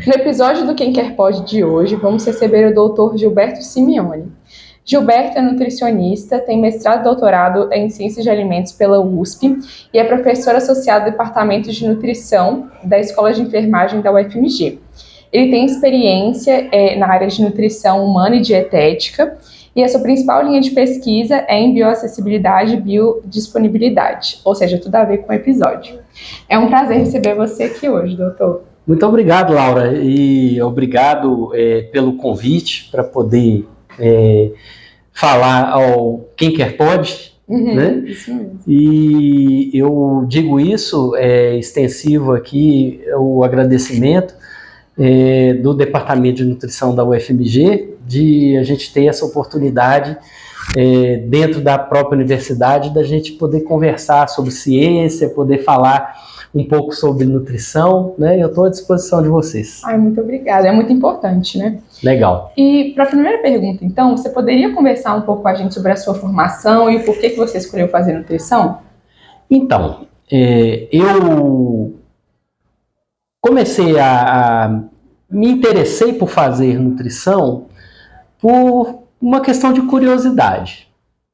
No episódio do Quem Quer Pode de hoje, vamos receber o Dr. Gilberto Simeone. Gilberto é nutricionista, tem mestrado e doutorado em Ciências de Alimentos pela USP e é professor associado do Departamento de Nutrição da Escola de Enfermagem da UFMG. Ele tem experiência na área de nutrição humana e dietética e a sua principal linha de pesquisa é em bioacessibilidade e biodisponibilidade, ou seja, tudo a ver com o episódio. É um prazer receber você aqui hoje, doutor. Muito obrigado, Laura, e obrigado pelo convite para poder falar ao Quem Quer Pode, né? Isso mesmo. E eu digo isso, extensivo aqui, o agradecimento do Departamento de Nutrição da UFMG, de a gente ter essa oportunidade dentro da própria universidade, da gente poder conversar sobre ciência, poder falar um pouco sobre nutrição, né? Eu estou à disposição de vocês. Muito obrigada, é muito importante, né? Legal. E para a primeira pergunta, então, você poderia conversar um pouco com a gente sobre a sua formação e por que você escolheu fazer nutrição? Então, eu comecei me interessei por fazer nutrição por uma questão de curiosidade.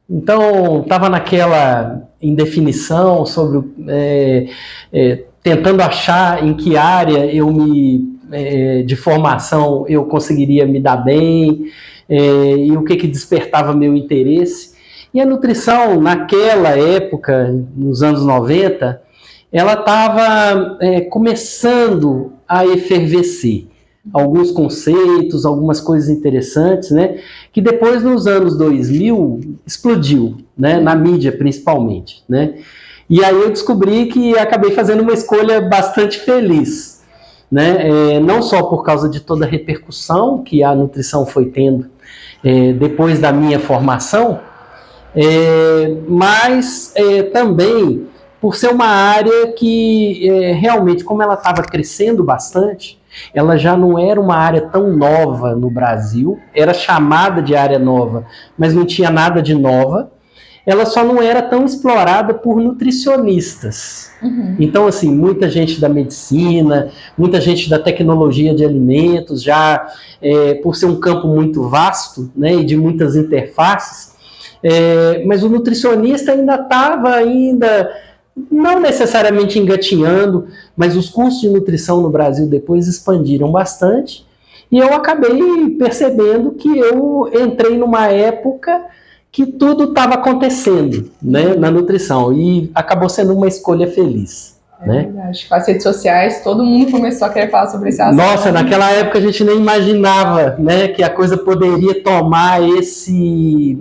Então, estava naquela indefinição sobre tentando achar em que área de formação eu conseguiria me dar bem e o que despertava meu interesse. E a nutrição, naquela época, nos anos 90, ela estava começando a efervescer. Alguns conceitos, algumas coisas interessantes, né? Que depois, nos anos 2000, explodiu, né? Na mídia, principalmente, né? E aí eu descobri que acabei fazendo uma escolha bastante feliz, né? Não só por causa de toda a repercussão que a nutrição foi tendo depois da minha formação, mas também por ser uma área que realmente, como ela estava crescendo bastante, ela já não era uma área tão nova no Brasil, era chamada de área nova, mas não tinha nada de nova. Ela só não era tão explorada por nutricionistas. Uhum. Então, assim, muita gente da medicina, muita gente da tecnologia de alimentos, já por ser um campo muito vasto, né, e de muitas interfaces, mas o nutricionista ainda estava não necessariamente engatinhando, mas os cursos de nutrição no Brasil depois expandiram bastante, e eu acabei percebendo que eu entrei numa época que tudo estava acontecendo, né, na nutrição, e acabou sendo uma escolha feliz. Né? Verdade. Com as redes sociais, todo mundo começou a querer falar sobre esse assunto. Nossa, naquela época a gente nem imaginava, né, que a coisa poderia tomar esse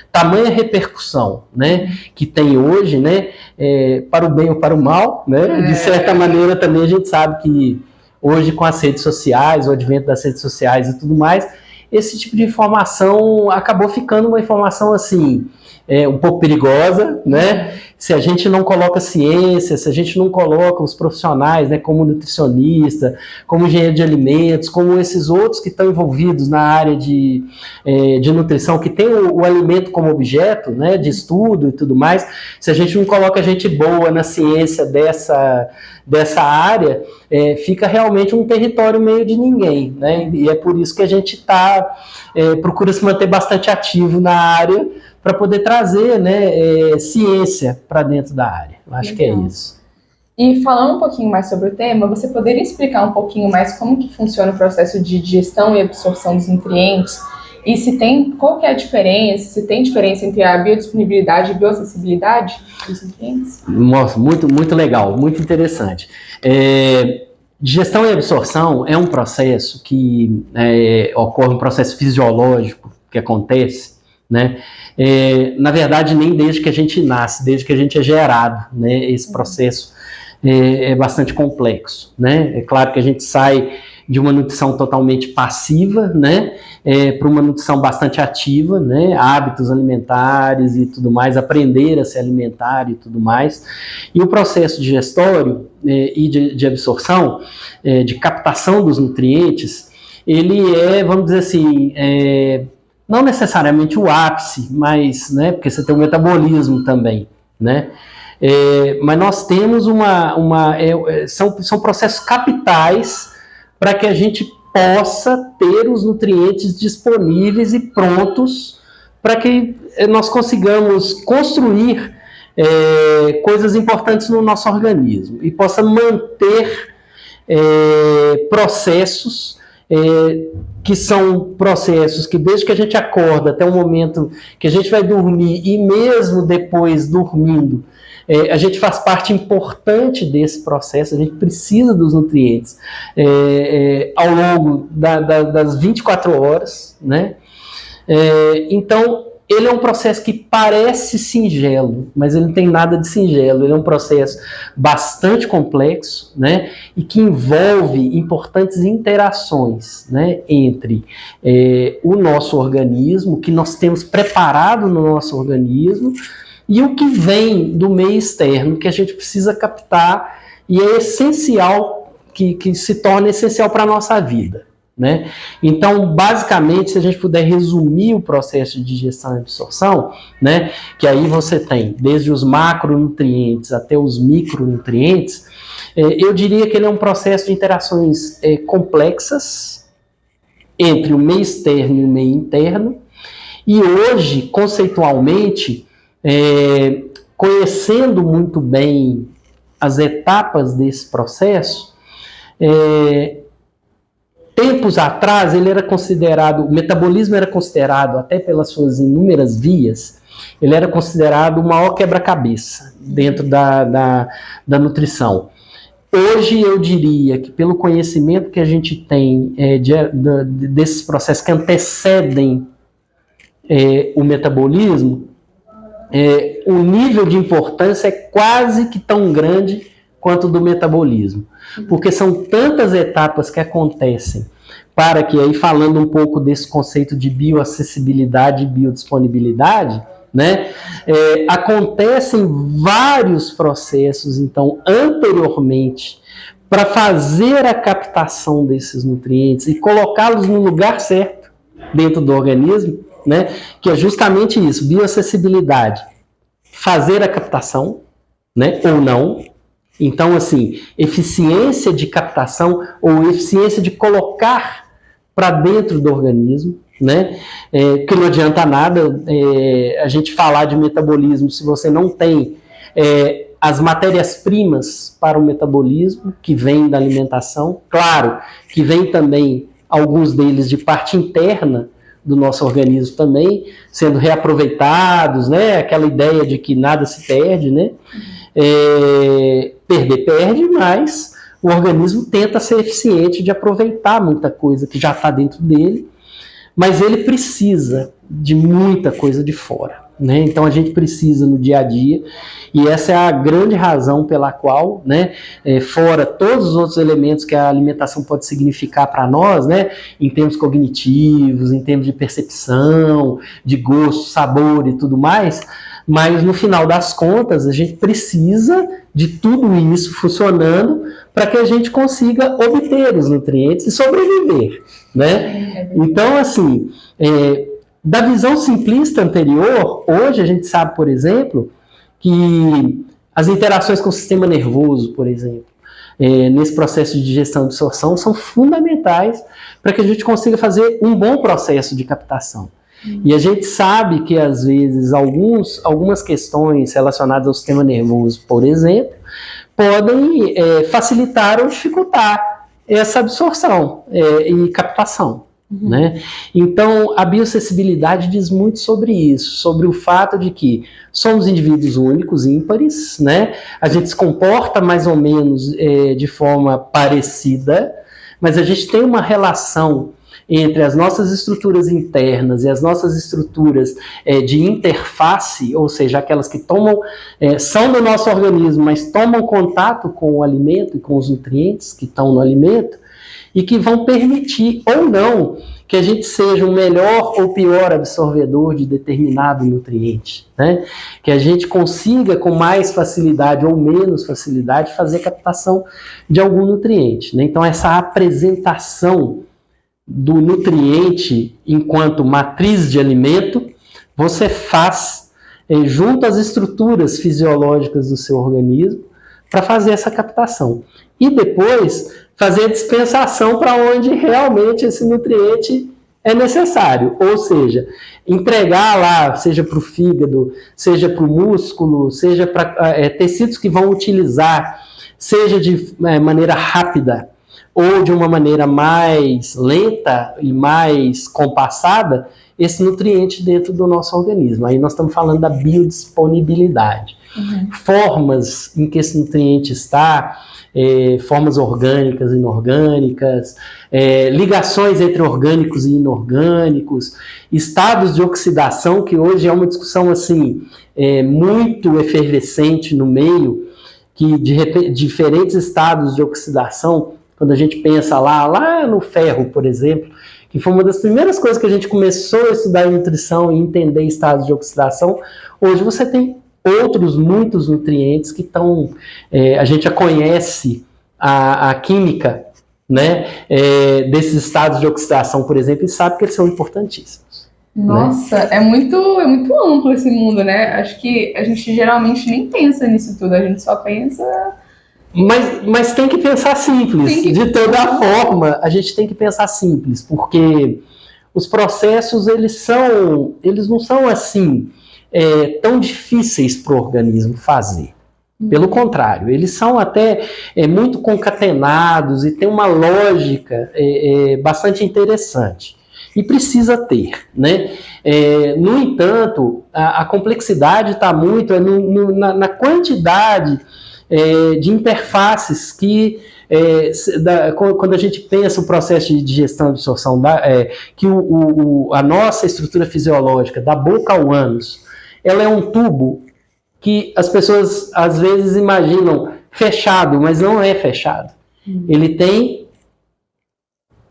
tamanha repercussão, né, que tem hoje, né, para o bem ou para o mal, né? De certa maneira também a gente sabe que hoje com as redes sociais, o advento das redes sociais e tudo mais, esse tipo de informação acabou ficando uma informação assim, um pouco perigosa, né? Se a gente não coloca ciência, se a gente não coloca os profissionais, né, como nutricionista, como engenheiro de alimentos, como esses outros que estão envolvidos na área de nutrição, que tem o alimento como objeto, né, de estudo e tudo mais, se a gente não coloca gente boa na ciência dessa área, fica realmente um território meio de ninguém, né? E é por isso que a gente procura se manter bastante ativo na área, para poder trazer, né, ciência para dentro da área. Eu acho que é isso. E falando um pouquinho mais sobre o tema, você poderia explicar um pouquinho mais como que funciona o processo de digestão e absorção dos nutrientes? E qual que é a diferença, se tem diferença entre a biodisponibilidade e biocessibilidade dos nutrientes? Nossa, muito, muito legal, muito interessante. Digestão e absorção é um processo que ocorre, um processo fisiológico que acontece, né? Na verdade, nem desde que a gente nasce, desde que a gente é gerado, né? Esse processo é bastante complexo, né? É claro que a gente sai de uma nutrição totalmente passiva, né? Para uma nutrição bastante ativa, né? Hábitos alimentares e tudo mais, aprender a se alimentar e tudo mais. E o processo digestório e de absorção, de captação dos nutrientes, ele vamos dizer assim, não necessariamente o ápice, mas, né, porque você tem o metabolismo também, né? Mas nós temos são processos capitais para que a gente possa ter os nutrientes disponíveis e prontos para que nós consigamos construir coisas importantes no nosso organismo e possa manter processos que são processos que desde que a gente acorda até o momento que a gente vai dormir e mesmo depois dormindo, a gente faz parte importante desse processo, a gente precisa dos nutrientes ao longo das 24 horas, né? Então, ele é um processo que parece singelo, mas ele não tem nada de singelo. Ele é um processo bastante complexo, né, e que envolve importantes interações, né, entre o nosso organismo, que nós temos preparado no nosso organismo, e o que vem do meio externo, que a gente precisa captar, e é essencial, que se torna essencial para a nossa vida. Né? Então, basicamente, se a gente puder resumir o processo de digestão e absorção, né, que aí você tem desde os macronutrientes até os micronutrientes, eu diria que ele é um processo de interações complexas entre o meio externo e o meio interno, e hoje, conceitualmente, conhecendo muito bem as etapas desse processo, tempos atrás, ele era considerado, o metabolismo era considerado, até pelas suas inúmeras vias, ele era considerado o maior quebra-cabeça dentro da nutrição. Hoje, eu diria que pelo conhecimento que a gente tem desses processos que antecedem o metabolismo, o nível de importância é quase que tão grande quanto do metabolismo. Porque são tantas etapas que acontecem para que, aí falando um pouco desse conceito de bioacessibilidade e biodisponibilidade, né, acontecem vários processos, então, anteriormente, para fazer a captação desses nutrientes e colocá-los no lugar certo dentro do organismo, né, que é justamente isso, bioacessibilidade, fazer a captação, né, ou não. Então, assim, eficiência de captação ou eficiência de colocar para dentro do organismo, né? Que não adianta nada a gente falar de metabolismo se você não tem as matérias-primas para o metabolismo, que vem da alimentação. Claro que vem também alguns deles de parte interna do nosso organismo também, sendo reaproveitados, né? Aquela ideia de que nada se perde, né? Perde, mas o organismo tenta ser eficiente de aproveitar muita coisa que já está dentro dele, mas ele precisa de muita coisa de fora, né? Então a gente precisa no dia a dia, e essa é a grande razão pela qual, né, fora todos os outros elementos que a alimentação pode significar para nós, né, em termos cognitivos, em termos de percepção, de gosto, sabor e tudo mais, mas no final das contas a gente precisa de tudo isso funcionando para que a gente consiga obter os nutrientes e sobreviver, né? Então, assim, da visão simplista anterior, hoje a gente sabe, por exemplo, que as interações com o sistema nervoso, por exemplo, nesse processo de digestão e absorção, são fundamentais para que a gente consiga fazer um bom processo de captação. E a gente sabe que, às vezes, algumas questões relacionadas ao sistema nervoso, por exemplo, podem facilitar ou dificultar essa absorção e captação. Né? Então, a bioacessibilidade diz muito sobre isso, sobre o fato de que somos indivíduos únicos, ímpares, né? A gente se comporta mais ou menos de forma parecida, mas a gente tem uma relação entre as nossas estruturas internas e as nossas estruturas de interface, ou seja, aquelas que são do nosso organismo, mas tomam contato com o alimento e com os nutrientes que estão no alimento, e que vão permitir ou não que a gente seja um melhor ou pior absorvedor de determinado nutriente, né? Que a gente consiga com mais facilidade ou menos facilidade fazer a captação de algum nutriente, né? Então essa apresentação do nutriente enquanto matriz de alimento, você faz junto às estruturas fisiológicas do seu organismo para fazer essa captação. E depois fazer a dispensação para onde realmente esse nutriente é necessário, ou seja, entregar lá, seja para o fígado, seja para o músculo, seja para tecidos que vão utilizar, seja de maneira rápida ou de uma maneira mais lenta e mais compassada, esse nutriente dentro do nosso organismo. Aí nós estamos falando da biodisponibilidade. Formas em que esse nutriente está, formas orgânicas e inorgânicas, ligações entre orgânicos e inorgânicos, estados de oxidação, que hoje é uma discussão assim, muito efervescente no meio, que de diferentes estados de oxidação, quando a gente pensa lá no ferro, por exemplo, que foi uma das primeiras coisas que a gente começou a estudar em nutrição e entender estados de oxidação, hoje você tem outros muitos nutrientes que estão, a gente já conhece a química, né, desses estados de oxidação, por exemplo, e sabe que eles são importantíssimos. Nossa, né? É muito amplo esse mundo, né? Acho que a gente geralmente nem pensa nisso tudo, a gente só pensa... Mas tem que pensar simples, de toda forma, a gente tem que pensar simples, porque os processos, eles não são assim, tão difíceis para o organismo fazer. Pelo contrário, eles são até muito concatenados e tem uma lógica bastante interessante. E precisa ter, né? No entanto, a complexidade está muito na quantidade de interfaces que, quando a gente pensa o processo de digestão e absorção, que a nossa estrutura fisiológica, da boca ao ânus, ela é um tubo que as pessoas às vezes imaginam fechado, mas não é fechado. Ele tem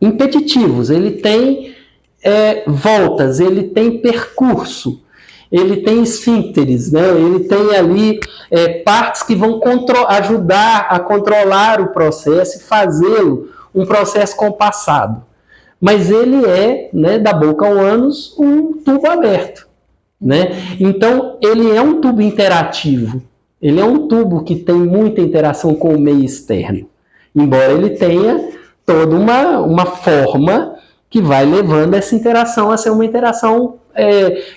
impeditivos, ele tem voltas, ele tem percurso, ele tem esfíncteres, né? Ele tem ali partes que vão ajudar a controlar o processo e fazê-lo um processo compassado. Mas ele né, da boca ao ânus, um tubo aberto. Né? Então, ele é um tubo interativo. Ele é um tubo que tem muita interação com o meio externo. Embora ele tenha toda uma forma que vai levando essa interação a ser uma interação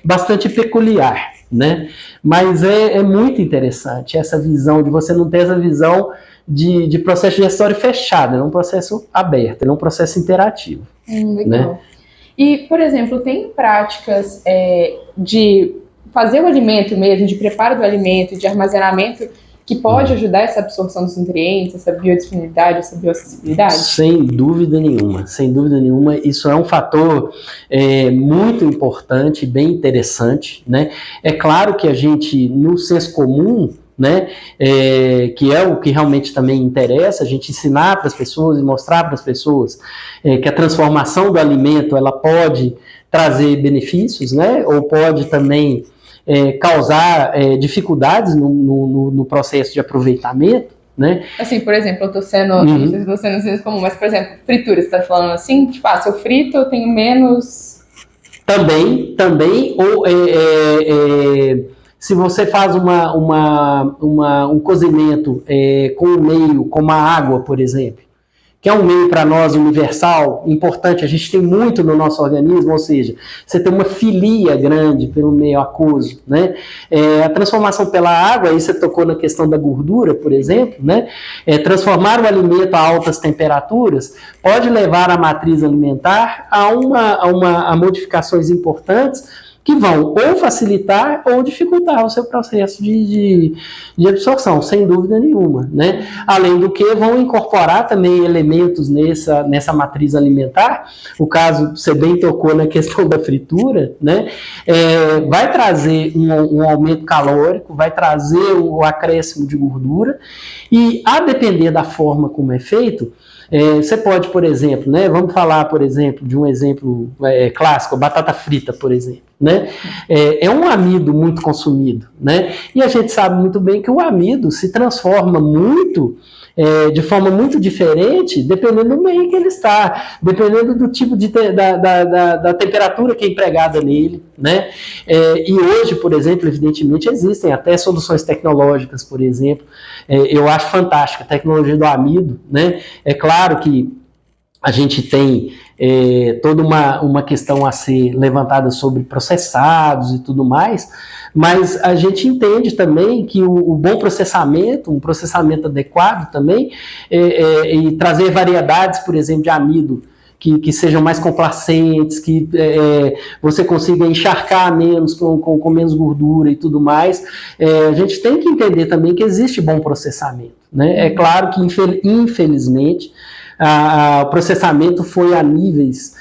bastante peculiar, né? Mas é muito interessante essa visão de você não ter essa visão de processo digestório fechado, é um processo aberto, é um processo interativo. Legal. Né? E, por exemplo, tem práticas de fazer o alimento mesmo, de preparo do alimento, de armazenamento, que pode ajudar essa absorção dos nutrientes, essa biodisponibilidade, essa bioacessibilidade? Sem dúvida nenhuma, sem dúvida nenhuma. Isso é um fator muito importante, bem interessante, né? É claro que a gente, no senso comum, né, que é o que realmente também interessa, a gente ensinar para as pessoas e mostrar para as pessoas que a transformação do alimento ela pode trazer benefícios, né, ou pode também causar dificuldades no processo de aproveitamento, né? Assim, por exemplo, eu estou sendo, não sei se estou sendo senso comum, mas, por exemplo, fritura, você está falando assim, tipo, se eu frito, eu tenho menos... Também, ou se você faz um cozimento com um meio, como a água, por exemplo, que é um meio para nós universal, importante, a gente tem muito no nosso organismo, ou seja, você tem uma filia grande pelo meio aquoso, né? A transformação pela água, aí você tocou na questão da gordura, por exemplo, né? Transformar o alimento a altas temperaturas pode levar a matriz alimentar a modificações importantes que vão ou facilitar ou dificultar o seu processo de absorção, sem dúvida nenhuma, né? Além do que vão incorporar também elementos nessa matriz alimentar, o caso, você bem tocou na questão da fritura, né? Vai trazer um aumento calórico, vai trazer o acréscimo de gordura, e a depender da forma como é feito, você pode, por exemplo, né? Vamos falar, por exemplo, de um exemplo clássico, batata frita, por exemplo. né? É um amido muito consumido, né? E a gente sabe muito bem que o amido se transforma muito, de forma muito diferente, dependendo do meio que ele está, dependendo do tipo da temperatura que é empregada nele, né? E hoje, por exemplo, evidentemente, existem até soluções tecnológicas, por exemplo. Eu acho fantástica a tecnologia do amido, né? É claro que a gente tem toda uma questão a ser levantada sobre processados e tudo mais, mas a gente entende também que o bom processamento, um processamento adequado também, e trazer variedades, por exemplo, de amido, que sejam mais complacentes, que você consiga encharcar menos, com menos gordura e tudo mais. A gente tem que entender também que existe bom processamento, né? É claro que, infelizmente, o processamento foi a níveis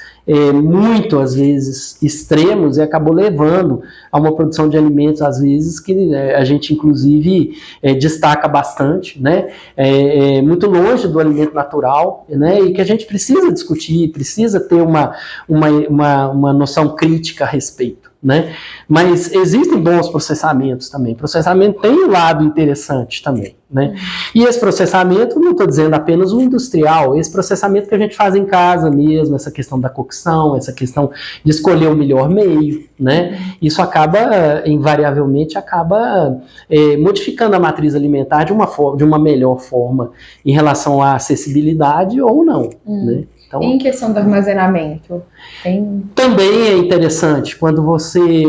muito, às vezes, extremos e acabou levando a uma produção de alimentos, às vezes, que a gente, inclusive, destaca bastante, né? Muito longe do alimento natural, né? E que a gente precisa discutir, precisa ter uma noção crítica a respeito, né? Mas existem bons processamentos também. Processamento tem um lado interessante também, né? E esse processamento, não estou dizendo apenas o industrial, esse processamento que a gente faz em casa mesmo, essa questão da cocção, essa questão de escolher o melhor meio, né? Isso acaba, invariavelmente, modificando a matriz alimentar de uma melhor forma em relação à acessibilidade ou não, né? Então, em questão do armazenamento? Também é interessante quando você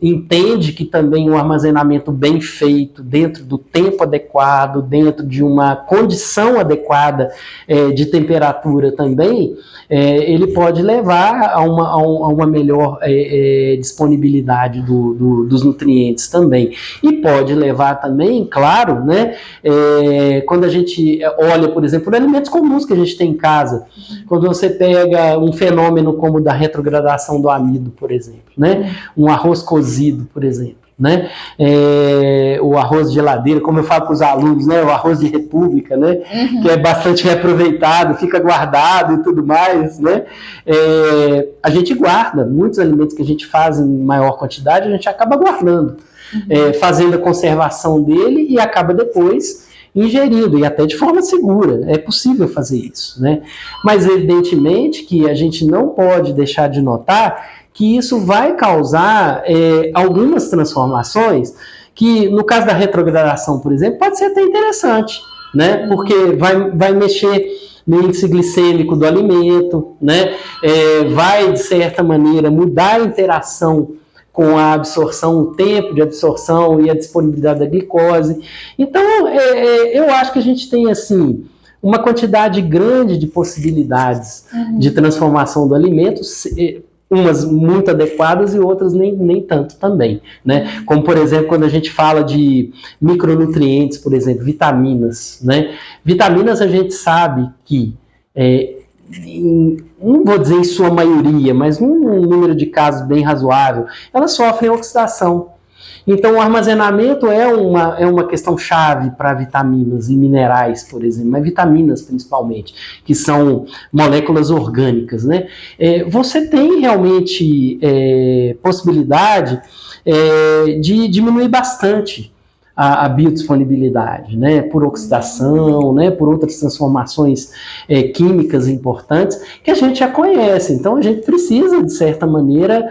entende que também um armazenamento bem feito, dentro do tempo adequado, dentro de uma condição adequada de temperatura também, ele pode levar a uma melhor disponibilidade dos nutrientes também. E pode levar também, claro, né, quando a gente olha, por exemplo, por alimentos comuns que a gente tem em casa, quando você pega um fenômeno como o da retrogradação do amido, por exemplo, né, um arroz cozido, por exemplo, né? O arroz de geladeira, como eu falo para os alunos, né? O arroz de república, né? Que é bastante reaproveitado, fica guardado e tudo mais, né? A gente guarda muitos alimentos que a gente faz em maior quantidade, a gente acaba guardando, fazendo a conservação dele e acaba depois ingerido, e até de forma segura. É possível fazer isso, né? Mas evidentemente que a gente não pode deixar de notar que isso vai causar algumas transformações que, no caso da retrogradação, por exemplo, pode ser até interessante, né? Porque vai mexer no índice glicêmico do alimento, né? Vai, de certa maneira, mudar a interação com a absorção, o tempo de absorção e a disponibilidade da glicose. Então, eu acho que a gente tem, assim, uma quantidade grande de possibilidades de transformação do alimento, umas muito adequadas e outras nem tanto também, né? Como, por exemplo, quando a gente fala de micronutrientes, por exemplo, vitaminas, né? Vitaminas a gente sabe que, não vou dizer em sua maioria, mas num número de casos bem razoável, elas sofrem oxidação. Então, o armazenamento é uma questão chave para vitaminas e minerais, por exemplo, mas vitaminas principalmente, que são moléculas orgânicas, né? Você tem realmente possibilidade de diminuir bastante a biodisponibilidade, né, por oxidação, né, por outras transformações químicas importantes que a gente já conhece. Então a gente precisa, de certa maneira,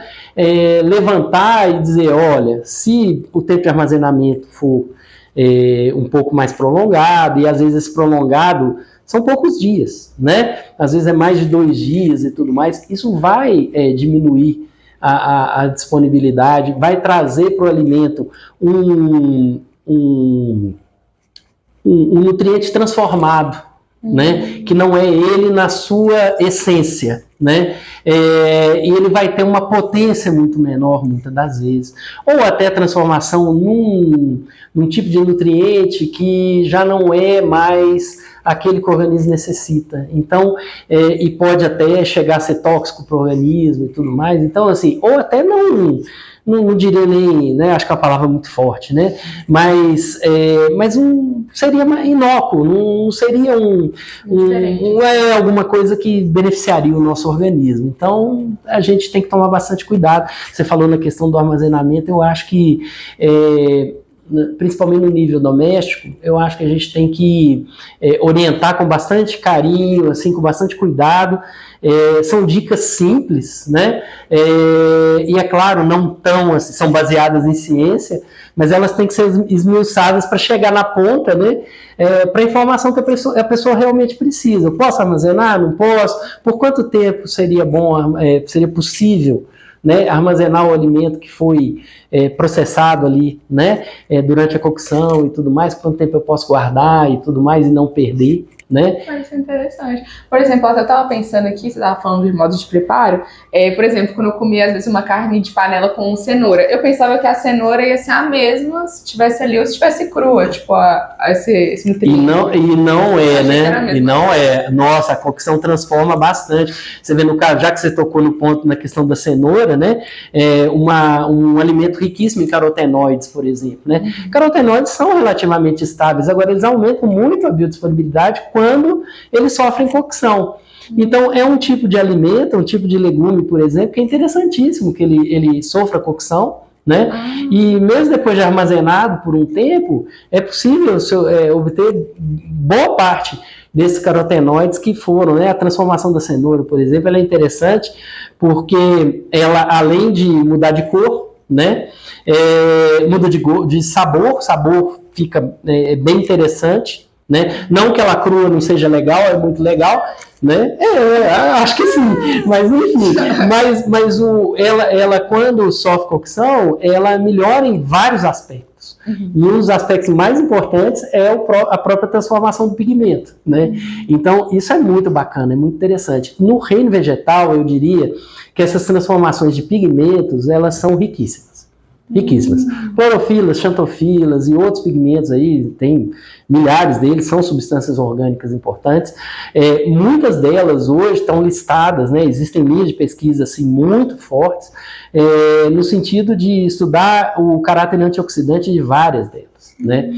levantar e dizer, olha, se o tempo de armazenamento for um pouco mais prolongado, e às vezes esse prolongado são poucos dias, né? Às vezes é mais de 2 dias e tudo mais, isso vai diminuir a disponibilidade, vai trazer para o alimento um nutriente transformado, né? Que não é ele na sua essência, né? E ele vai ter uma potência muito menor, muitas das vezes, ou até transformação num tipo de nutriente que já não é mais aquele que o organismo necessita. Então, e pode até chegar a ser tóxico para o organismo e tudo mais. Então, assim, ou até não diria nem, né, acho que é uma palavra muito forte, né? Mas seria inócuo, não seria alguma coisa que beneficiaria o nosso organismo. Então, a gente tem que tomar bastante cuidado. Você falou na questão do armazenamento, eu acho que, principalmente no nível doméstico, eu acho que a gente tem que orientar com bastante carinho, assim, com bastante cuidado. São dicas simples, né? E é claro, não tão assim, são baseadas em ciência, mas elas têm que ser esmiuçadas para chegar na ponta, né? Para a informação que a pessoa realmente precisa. Eu posso armazenar? Não posso? Por quanto tempo seria bom, seria possível, né, armazenar o alimento que foi processado ali, né, durante a cocção e tudo mais? Quanto tempo eu posso guardar e tudo mais e não perder, né? Isso é interessante. Por exemplo, eu estava pensando aqui, você estava falando de modo de preparo, por exemplo, quando eu comia às vezes uma carne de panela com cenoura, eu pensava que a cenoura ia ser a mesma se tivesse ali ou se tivesse crua, tipo, esse nutriente. E não é, né? E não é. Nossa, a cocção transforma bastante. Você vê no caso, já que você tocou no ponto na questão da cenoura, né? Um alimento riquíssimo em carotenoides, por exemplo, né? Carotenoides são relativamente estáveis, agora eles aumentam muito a biodisponibilidade quando eles sofrem cocção. Então, é um tipo de alimento, um tipo de legume, por exemplo, que é interessantíssimo que ele sofra cocção, né? E mesmo depois de armazenado por um tempo, é possível obter boa parte desses carotenoides que foram, né? A transformação da cenoura, por exemplo, ela é interessante porque ela, além de mudar de cor, né? Muda de sabor fica bem interessante, né? Não que ela crua não seja legal, é muito legal, né? Acho que sim, mas enfim, ela quando sofre cocção, ela melhora em vários aspectos. E um dos aspectos mais importantes é a própria transformação do pigmento, né? Então, isso é muito bacana, é muito interessante. No reino vegetal, eu diria que essas transformações de pigmentos, elas são riquíssimas. Clorofilas, xantofilas e outros pigmentos aí, tem milhares deles, são substâncias orgânicas importantes. Muitas delas hoje estão listadas, né? Existem linhas de pesquisa assim, muito fortes, no sentido de estudar o caráter antioxidante de várias delas. Né?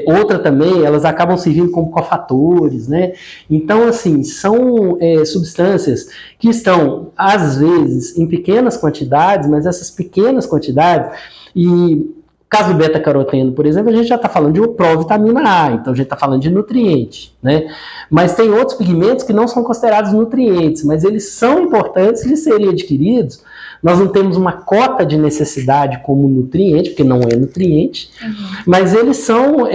Outra também, elas acabam servindo como cofatores, né? Então, assim, são substâncias que estão, às vezes, em pequenas quantidades, mas essas pequenas quantidades, e no caso do beta-caroteno, por exemplo, a gente já está falando de provitamina A, então a gente está falando de nutriente, né? Mas tem outros pigmentos que não são considerados nutrientes, mas eles são importantes de serem adquiridos. Nós não temos uma cota de necessidade como nutriente, porque não é nutriente, mas eles são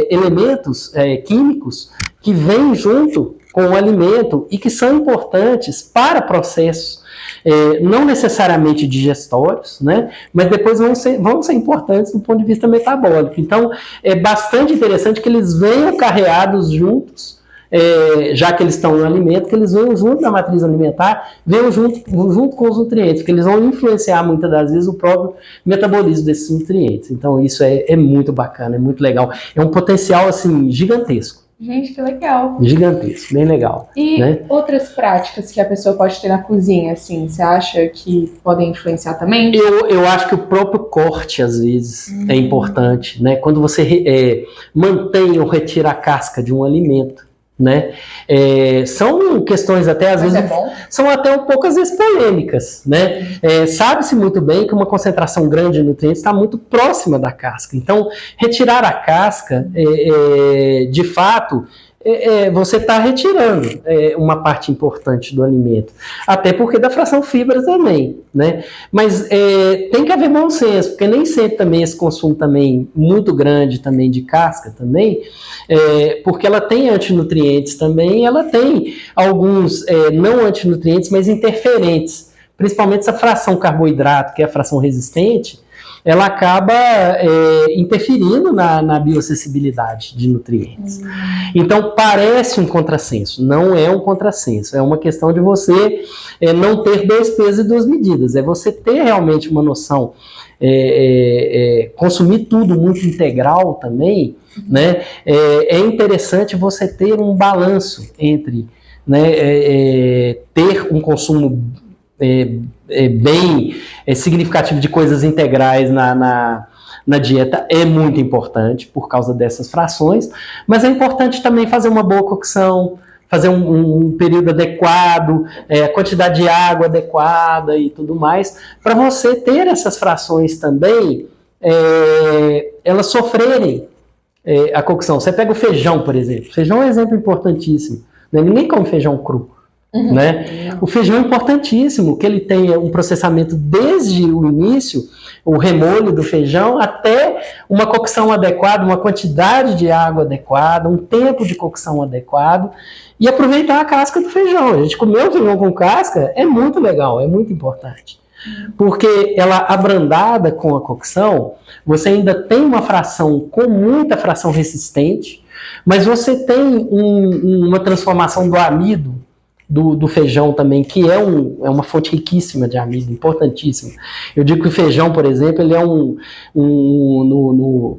elementos químicos que vêm junto com o alimento e que são importantes para processos, não necessariamente digestórios, né, mas depois vão ser importantes do ponto de vista metabólico. Então, é bastante interessante que eles venham carreados juntos, já que eles estão no alimento, que eles venham junto da matriz alimentar, venham junto com os nutrientes, porque eles vão influenciar muitas das vezes o próprio metabolismo desses nutrientes. Então isso é muito bacana, é muito legal. É um potencial assim gigantesco. Gente, que legal. Gigantesco, bem legal. E né? outras práticas que a pessoa pode ter na cozinha, assim, você acha que podem influenciar também? Eu acho que o próprio corte, às vezes, é importante, né? Quando você mantém ou retira a casca de um alimento, né? São questões até às vezes são até um pouco às vezes polêmicas, né? Sabe-se muito bem que uma concentração grande de nutrientes está muito próxima da casca, então retirar a casca de fato você está retirando uma parte importante do alimento, até porque da fração fibra também, né? Mas tem que haver bom senso, porque nem sempre também esse consumo também muito grande também de casca também, porque ela tem antinutrientes também, ela tem alguns não antinutrientes, mas interferentes, principalmente essa fração carboidrato, que é a fração resistente, ela acaba interferindo na bioacessibilidade de nutrientes. Então, parece um contrassenso. Não é um contrassenso. É uma questão de você não ter dois pesos e duas medidas. É você ter realmente uma noção, consumir tudo muito integral também, né? É interessante você ter um balanço entre, né, ter um consumo bem significativo de coisas integrais na dieta é muito importante por causa dessas frações, mas é importante também fazer uma boa cocção, fazer um período adequado, a quantidade de água adequada e tudo mais, para você ter essas frações também, elas sofrerem a cocção. Você pega o feijão, por exemplo. Feijão é um exemplo importantíssimo. Né? Ninguém come feijão cru. Né? O feijão é importantíssimo, que ele tenha um processamento desde o início, o remolho do feijão, até uma cocção adequada, uma quantidade de água adequada, um tempo de cocção adequado, e aproveitar a casca do feijão. A gente comer o feijão com casca é muito legal, é muito importante. Porque ela abrandada com a cocção, você ainda tem uma fração com muita fração resistente, mas você tem uma transformação do amido do feijão também, que é uma fonte riquíssima de amido, importantíssima. Eu digo que o feijão, por exemplo, ele é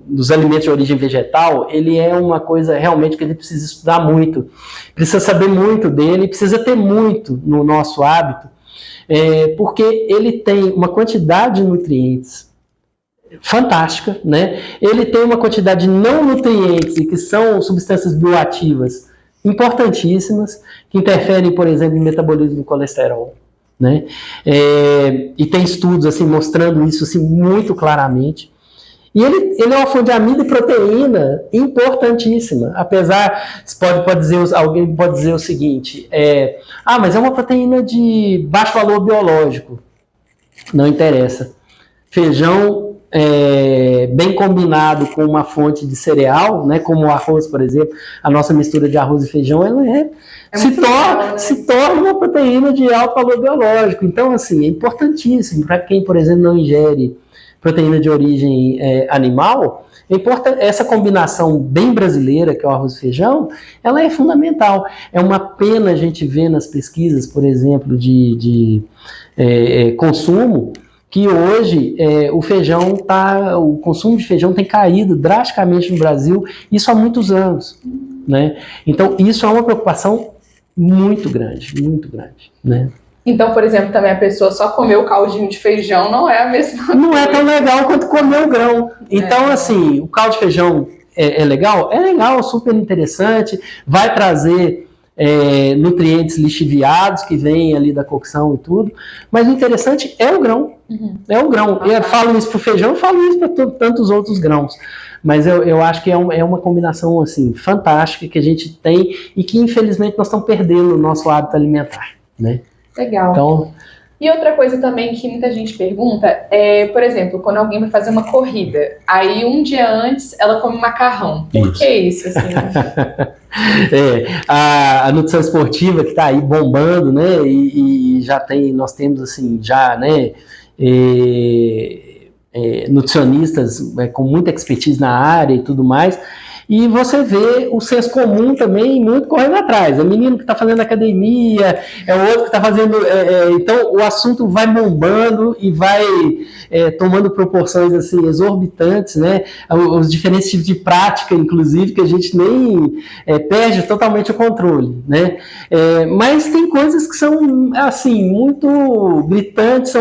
dos alimentos de origem vegetal, ele é uma coisa realmente que a gente precisa estudar muito, precisa saber muito dele, precisa ter muito no nosso hábito, porque ele tem uma quantidade de nutrientes fantástica, né? Ele tem uma quantidade de não nutrientes, e que são substâncias bioativas importantíssimas, que interferem, por exemplo, no metabolismo do colesterol, né? E tem estudos assim, mostrando isso assim, muito claramente. E ele é uma fonte de amido e proteína importantíssima, apesar, alguém pode dizer o seguinte, mas é uma proteína de baixo valor biológico. Não interessa. Feijão bem combinado com uma fonte de cereal, né, como o arroz, por exemplo, a nossa mistura de arroz e feijão, ela se torna uma proteína de alto valor biológico. Então, assim, é importantíssimo para quem, por exemplo, não ingere proteína de origem animal. Essa combinação bem brasileira, que é o arroz e feijão, ela é fundamental. É uma pena a gente ver nas pesquisas, por exemplo, de consumo, que hoje o consumo de feijão tem caído drasticamente no Brasil, isso há muitos anos, né? Então, isso é uma preocupação muito grande, né? Então, por exemplo, também a pessoa só comer o caldinho de feijão não é a mesma coisa. Não é tão legal quanto comer o grão. Então, assim, o caldo de feijão é legal? É legal, super interessante, vai trazer nutrientes lixiviados que vêm ali da cocção e tudo, mas o interessante é o grão. É o grão. Eu falo isso para o feijão, eu falo isso para tantos outros grãos. Mas eu acho que é uma combinação assim, fantástica que a gente tem e que, infelizmente, nós estamos perdendo o nosso hábito alimentar. Né? Legal. Então, e outra coisa também que muita gente pergunta é, por exemplo, quando alguém vai fazer uma corrida, aí um dia antes ela come macarrão. Por que isso? Assim? A nutrição esportiva que está aí bombando, né? E nós temos assim, né? Nutricionistas com muita expertise na área e tudo mais. E você vê o senso comum também muito correndo atrás. É o menino que está fazendo academia, é o outro que está fazendo... então, o assunto vai bombando e vai tomando proporções assim, exorbitantes, né? Os diferentes tipos de prática, inclusive, que a gente nem perde totalmente o controle, né? Mas tem coisas que são, assim, muito gritantes,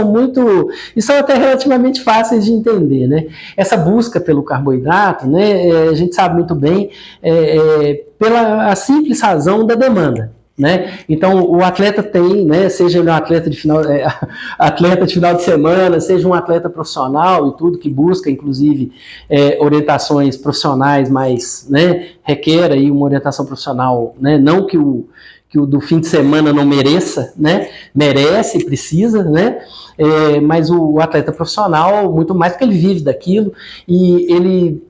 e são até relativamente fáceis de entender, né? Essa busca pelo carboidrato, né? A gente sabe muito bem, pela simples razão da demanda. Né? Então, o atleta tem, né, seja ele um atleta de final de semana, seja um atleta profissional e tudo, que busca, inclusive, orientações profissionais mais, né, requer aí uma orientação profissional, né, não que o do fim de semana não mereça, né, merece, precisa, né, mas o atleta profissional, muito mais porque ele vive daquilo, e ele,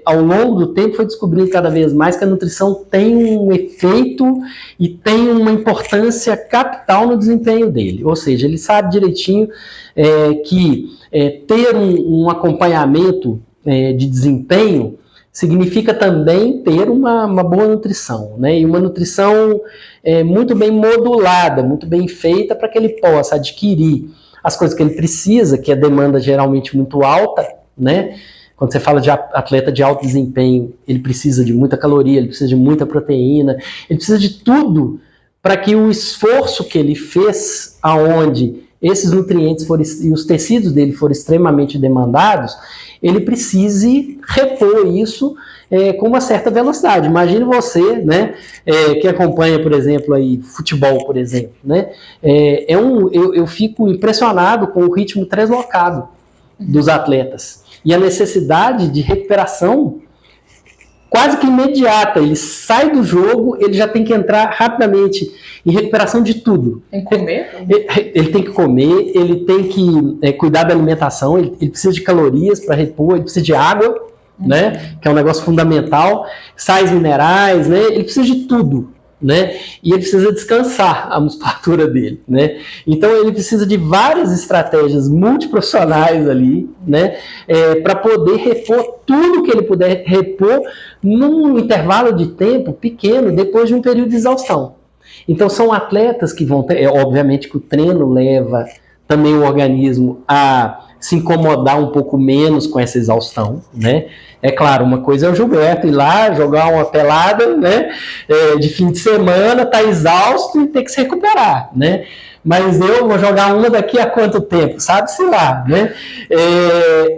ao longo do tempo, foi descobrindo cada vez mais que a nutrição tem um efeito e tem uma importância capital no desempenho dele, ou seja, ele sabe direitinho que ter um acompanhamento de desempenho significa também ter uma boa nutrição, né? E uma nutrição muito bem modulada, muito bem feita para que ele possa adquirir as coisas que ele precisa, que é demanda geralmente muito alta, né? Quando você fala de atleta de alto desempenho, ele precisa de muita caloria, ele precisa de muita proteína, ele precisa de tudo para que o esforço que ele fez, aonde esses nutrientes e os tecidos dele foram extremamente demandados, ele precise repor isso com uma certa velocidade. Imagine você, né, que acompanha, por exemplo, aí, futebol, por exemplo, né, eu fico impressionado com o ritmo translocado dos atletas e a necessidade de recuperação quase que imediata. Ele sai do jogo, ele já tem que entrar rapidamente em recuperação de tudo. Tem que comer? Ele tem que comer, ele tem que cuidar da alimentação, ele precisa de calorias para repor, ele precisa de água, né, que é um negócio fundamental, sais minerais, né, ele precisa de tudo. Né? E ele precisa descansar a musculatura dele, né? Então ele precisa de várias estratégias multiprofissionais ali, né? Para poder repor tudo que ele puder repor num intervalo de tempo pequeno depois de um período de exaustão. Então são atletas que vão ter, obviamente que o treino leva também o organismo a se incomodar um pouco menos com essa exaustão, né? É claro, uma coisa é o Gilberto ir lá jogar uma pelada, né, de fim de semana, tá exausto e tem que se recuperar, né? Mas eu vou jogar uma daqui a quanto tempo? Sabe-se lá, né?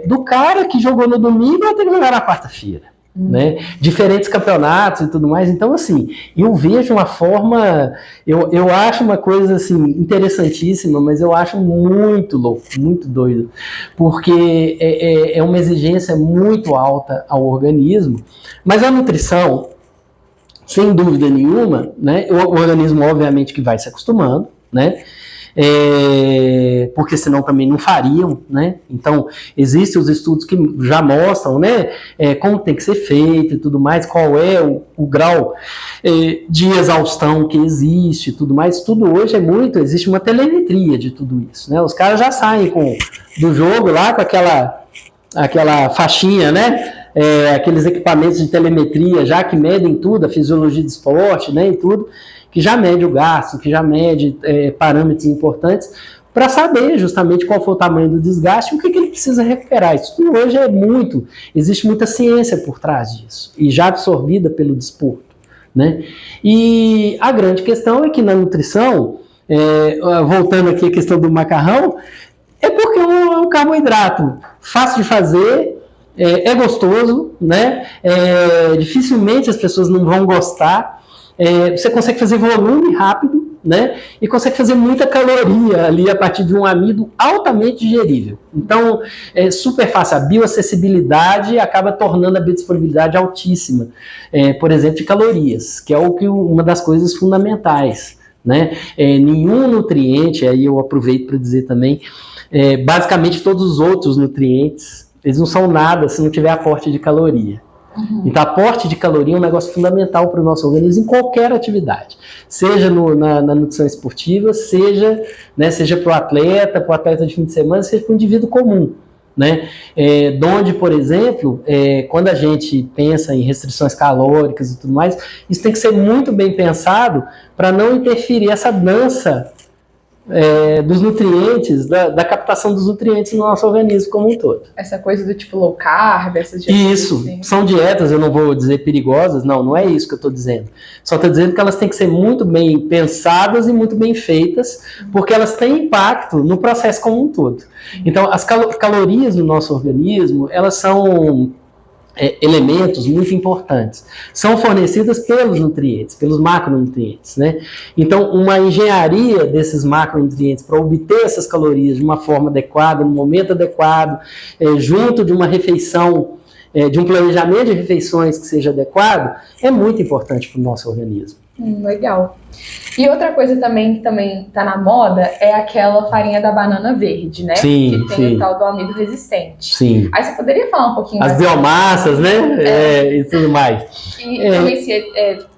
Do cara que jogou no domingo, vai ter que jogar na quarta-feira. Né? Diferentes campeonatos e tudo mais. Então, assim, eu vejo uma forma, eu acho uma coisa assim interessantíssima, mas eu acho muito louco, muito doido, porque é uma exigência muito alta ao organismo. Mas a nutrição, sem dúvida nenhuma, né? O organismo obviamente que vai se acostumando, né? Porque senão também não fariam, né? Então existem os estudos que já mostram, né, como tem que ser feito e tudo mais, qual é o grau de exaustão que existe e tudo mais. Tudo hoje existe uma telemetria de tudo isso, né? Os caras já saem do jogo lá com aquela faixinha, né? Aqueles equipamentos de telemetria já que medem tudo, a fisiologia do esporte, né, e tudo, que já mede o gasto, que já mede parâmetros importantes, para saber justamente qual foi o tamanho do desgaste e o que ele precisa recuperar. Isso tudo hoje existe muita ciência por trás disso, e já absorvida pelo desporto, né? E a grande questão é que na nutrição, voltando aqui à questão do macarrão, é porque é um carboidrato fácil de fazer, é gostoso, né? Dificilmente as pessoas não vão gostar. Você consegue fazer volume rápido, né? E consegue fazer muita caloria ali a partir de um amido altamente digerível. Então, é super fácil. A bioacessibilidade acaba tornando a biodisponibilidade altíssima, por exemplo, de calorias, que é uma das coisas fundamentais, né? Nenhum nutriente, aí eu aproveito para dizer também, basicamente todos os outros nutrientes, eles não são nada se não tiver aporte de caloria. Então, aporte de caloria é um negócio fundamental para o nosso organismo em qualquer atividade, seja na nutrição esportiva, seja para o atleta de fim de semana, seja para o indivíduo comum, né? Onde, por exemplo, quando a gente pensa em restrições calóricas e tudo mais, isso tem que ser muito bem pensado para não interferir essa dança dos nutrientes, da captação dos nutrientes no nosso organismo como um todo. Essa coisa do tipo low carb, essas dietas. Isso, assim. São dietas, eu não vou dizer perigosas, não é isso que eu estou dizendo. Só estou dizendo que elas têm que ser muito bem pensadas e muito bem feitas, porque elas têm impacto no processo como um todo. Então, as calorias no nosso organismo, elas são elementos muito importantes. São fornecidas pelos nutrientes, pelos macronutrientes, né? Então, uma engenharia desses macronutrientes para obter essas calorias de uma forma adequada, no momento adequado, junto de uma refeição, de um planejamento de refeições que seja adequado, é muito importante para o nosso organismo. Legal. E outra coisa também que também está na moda é aquela farinha da banana verde, né? Sim, que tem o tal do amido resistente. Sim. Aí você poderia falar um pouquinho as biomassas, né? E tudo mais. E também se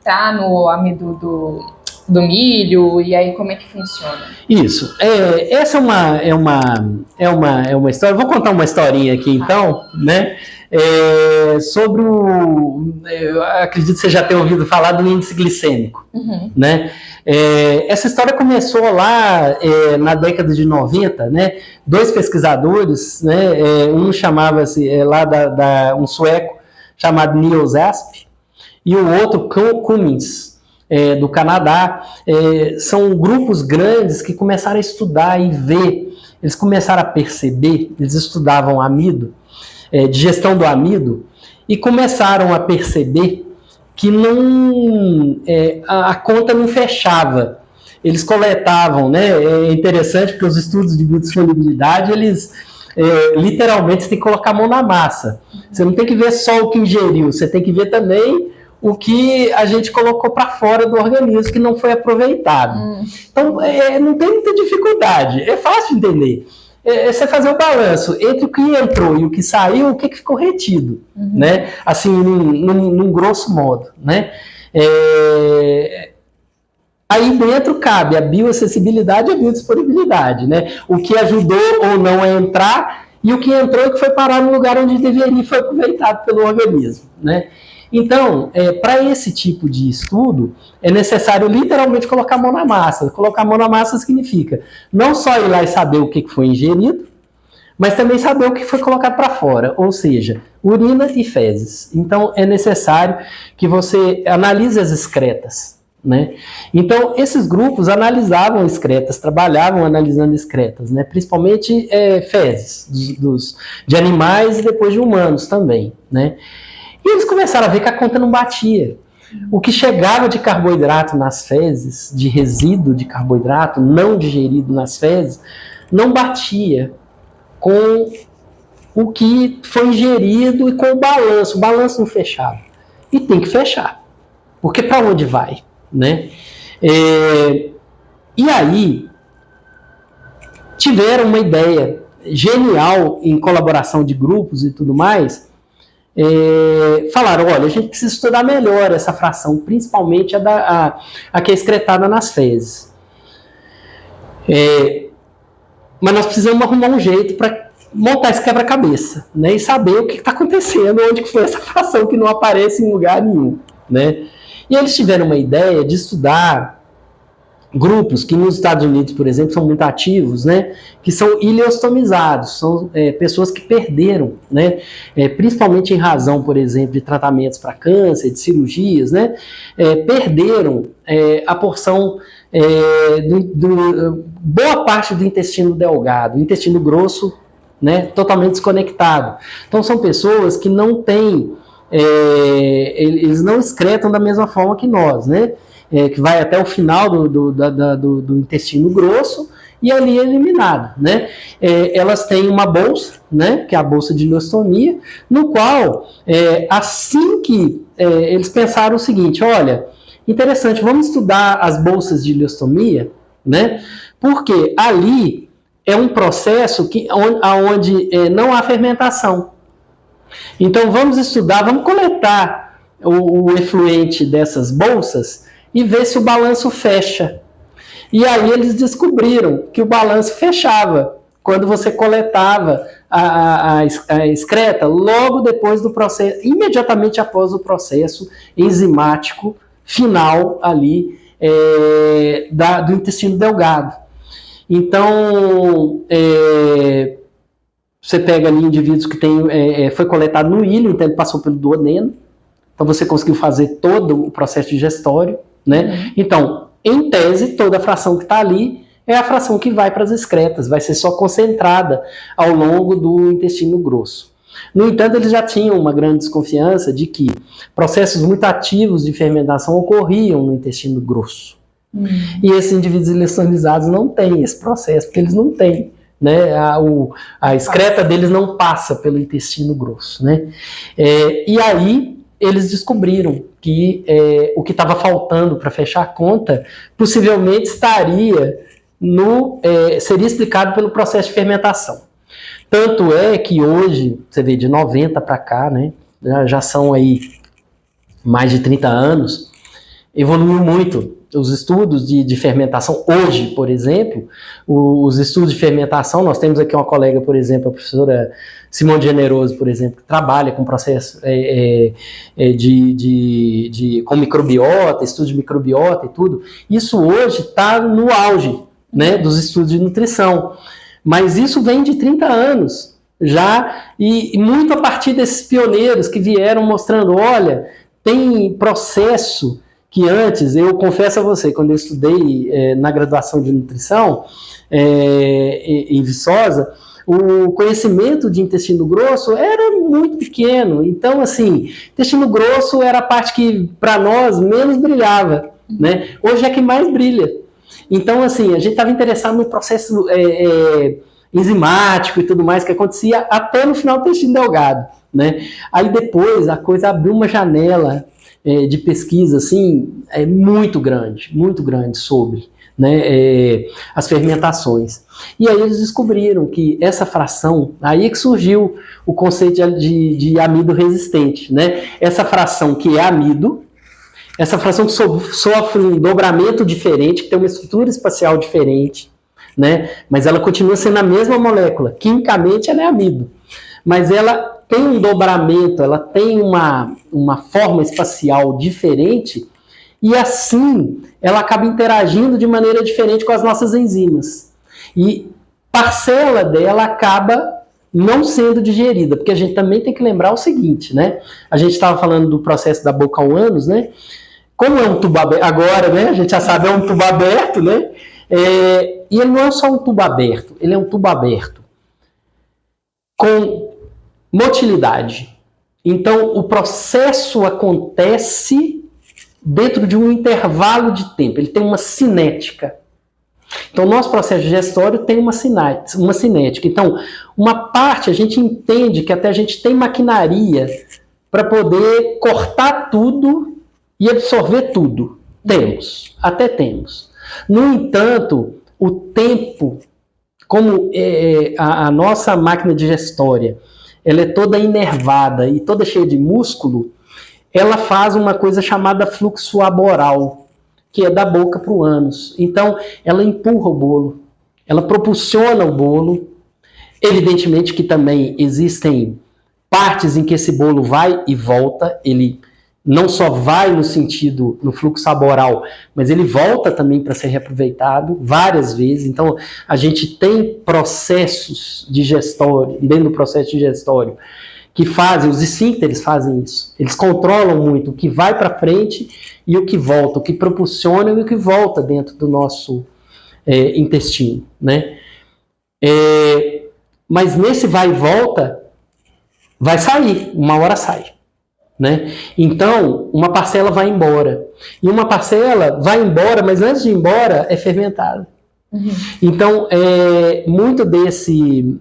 tá no amido do milho, e aí como é que funciona? Isso. Essa é uma história. Vou contar uma historinha aqui então, né? Sobre eu acredito que você já tenha ouvido falar do índice glicêmico, né? Essa história começou lá na década de 90, né? Dois pesquisadores, né? Um chamava-se um sueco chamado Niels Asp e o outro Cummins, do Canadá. São grupos grandes que começaram a estudar e ver, eles começaram a perceber, eles estudavam amido, de gestão do amido e começaram a perceber que a conta não fechava. Eles coletavam, né? É interessante porque os estudos de biodisponibilidade, eles literalmente você tem que colocar a mão na massa. Você não tem que ver só o que ingeriu, você tem que ver também o que a gente colocou para fora do organismo, que não foi aproveitado. Então, não tem muita dificuldade, é fácil de entender. Você fazer o balanço entre o que entrou e o que saiu, o que ficou retido, né? Assim, num grosso modo, né? Aí dentro cabe a bioacessibilidade e a biodisponibilidade, né? O que ajudou ou não a entrar e o que entrou e que foi parar no lugar onde deveria e foi aproveitado pelo organismo, né? Então, para esse tipo de estudo, é necessário literalmente colocar a mão na massa. Colocar a mão na massa significa não só ir lá e saber o que foi ingerido, mas também saber o que foi colocado para fora, ou seja, urina e fezes. Então, é necessário que você analise as excretas, né? Então, esses grupos analisavam excretas, trabalhavam analisando excretas, né? Principalmente fezes de animais e depois de humanos também, né? E eles começaram a ver que a conta não batia. O que chegava de carboidrato nas fezes, de resíduo de carboidrato não digerido nas fezes, não batia com o que foi ingerido e com o balanço. O balanço não fechava. E tem que fechar. Porque para onde vai, né? E aí, tiveram uma ideia genial em colaboração de grupos e tudo mais. Falaram, olha, a gente precisa estudar melhor essa fração, principalmente a que é excretada nas fezes. Mas nós precisamos arrumar um jeito para montar esse quebra-cabeça, né, e saber o que está acontecendo, onde que foi essa fração que não aparece em lugar nenhum, né? E eles tiveram uma ideia de estudar grupos que nos Estados Unidos, por exemplo, são muito ativos, né, que são ileostomizados, são pessoas que perderam, né, principalmente em razão, por exemplo, de tratamentos para câncer, de cirurgias, né, perderam a porção, boa parte do intestino delgado, o intestino grosso, né, totalmente desconectado. Então são pessoas que não têm, eles não excretam da mesma forma que nós, né, que vai até o final do intestino grosso e ali é eliminado, né? Elas têm uma bolsa, né, que é a bolsa de ileostomia, no qual, assim que eles pensaram o seguinte, olha, interessante, vamos estudar as bolsas de ileostomia, né? Porque ali é um processo onde não há fermentação. Então vamos estudar, vamos coletar o efluente dessas bolsas e ver se o balanço fecha. E aí eles descobriram que o balanço fechava quando você coletava a excreta logo depois do processo, imediatamente após o processo enzimático final ali do intestino delgado. Então, você pega ali indivíduos que foi coletado no ilho, então ele passou pelo duodeno, então você conseguiu fazer todo o processo digestório, né? Então, em tese, toda a fração que está ali é a fração que vai para as excretas, vai ser só concentrada ao longo do intestino grosso. No entanto, eles já tinham uma grande desconfiança de que processos muito ativos de fermentação ocorriam no intestino grosso. E esses indivíduos ileostomizados não têm esse processo, porque eles não têm, né? A excreta deles não passa pelo intestino grosso, né? E aí eles descobriram que o que estava faltando para fechar a conta possivelmente seria explicado pelo processo de fermentação. Tanto é que hoje, você vê, de 90 para cá, né, já são aí mais de 30 anos, evoluiu muito os estudos de fermentação. Hoje, por exemplo, os estudos de fermentação, nós temos aqui uma colega, por exemplo, a professora Simone Generoso, por exemplo, que trabalha com processo com microbiota, estudos de microbiota e tudo. Isso hoje está no auge, né, dos estudos de nutrição. Mas isso vem de 30 anos já, e muito a partir desses pioneiros que vieram mostrando, olha, tem processo que antes, eu confesso a você, quando eu estudei na graduação de nutrição em Viçosa, o conhecimento de intestino grosso era muito pequeno. Então, assim, intestino grosso era a parte que, para nós, menos brilhava, né? Hoje é que mais brilha. Então, assim, a gente estava interessado no processo enzimático e tudo mais que acontecia até no final do intestino delgado, né? Aí depois a coisa abriu uma janela de pesquisa, assim, muito grande sobre, né, as fermentações. E aí eles descobriram que essa fração, aí é que surgiu o conceito de amido resistente, né? Essa fração que é amido, essa fração que sofre um dobramento diferente, que tem uma estrutura espacial diferente, né? Mas ela continua sendo a mesma molécula. Quimicamente ela é amido, mas ela tem um dobramento, ela tem uma forma espacial diferente, e assim ela acaba interagindo de maneira diferente com as nossas enzimas. E parcela dela acaba não sendo digerida, porque a gente também tem que lembrar o seguinte, né? A gente estava falando do processo da boca ao ânus, né? Como é um tubo aberto, agora, né? A gente já sabe, é um tubo aberto, né? E ele não é só um tubo aberto, ele é um tubo aberto com motilidade. Então, o processo acontece dentro de um intervalo de tempo, ele tem uma cinética. Então, o nosso processo digestório tem uma cinética. Então, uma parte a gente entende que até a gente tem maquinaria para poder cortar tudo e absorver tudo. Até temos. No entanto, o tempo, como a nossa máquina digestória, ela é toda inervada e toda cheia de músculo, ela faz uma coisa chamada fluxo aboral, que é da boca para o ânus. Então, ela empurra o bolo, ela propulsiona o bolo. Evidentemente que também existem partes em que esse bolo vai e volta, ele não só vai no fluxo aboral, mas ele volta também para ser reaproveitado várias vezes. Então, a gente tem processos digestórios, dentro do processo digestório, que fazem, os esfíncteres fazem isso. Eles controlam muito o que vai para frente e o que volta, o que propulsiona e o que volta dentro do nosso intestino, né? Mas nesse vai e volta, vai sair, uma hora sai. Né? Então, uma parcela vai embora. E uma parcela vai embora, mas antes de ir embora, é fermentada. Uhum. Então, muito desse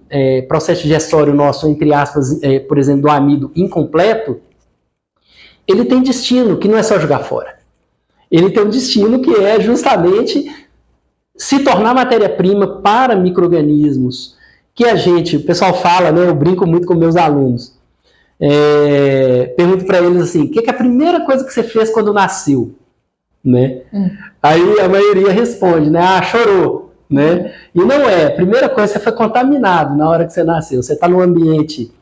processo digestório nosso, entre aspas, por exemplo, do amido incompleto, ele tem destino, que não é só jogar fora. Ele tem um destino que é justamente se tornar matéria-prima para micro-organismos, que o pessoal fala, né, eu brinco muito com meus alunos, pergunto para eles assim, o que é a primeira coisa que você fez quando nasceu? Né? Aí a maioria responde, né? Chorou. Né? E não é. A primeira coisa, você foi contaminado na hora que você nasceu. Você está num ambiente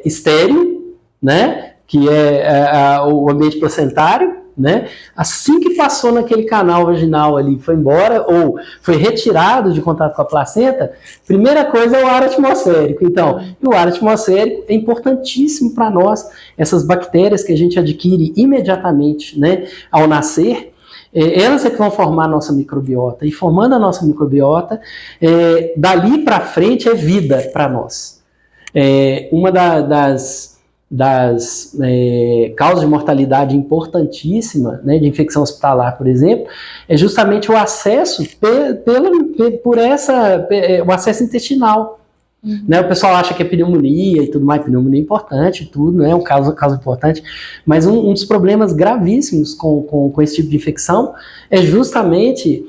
estéril, né? Que é o ambiente placentário, né? Assim que passou naquele canal vaginal ali, foi embora ou foi retirado de contato com a placenta, primeira coisa é o ar atmosférico. Então, o ar atmosférico é importantíssimo para nós, essas bactérias que a gente adquire imediatamente, né, ao nascer, elas é que vão formar a nossa microbiota, e formando a nossa microbiota, dali para frente é vida para nós. Uma das causas de mortalidade importantíssima, né, de infecção hospitalar, por exemplo, é justamente o acesso o acesso intestinal. Né, o pessoal acha que é pneumonia e tudo mais, pneumonia é importante, tudo, né, é um caso importante, mas um dos problemas gravíssimos com esse tipo de infecção é justamente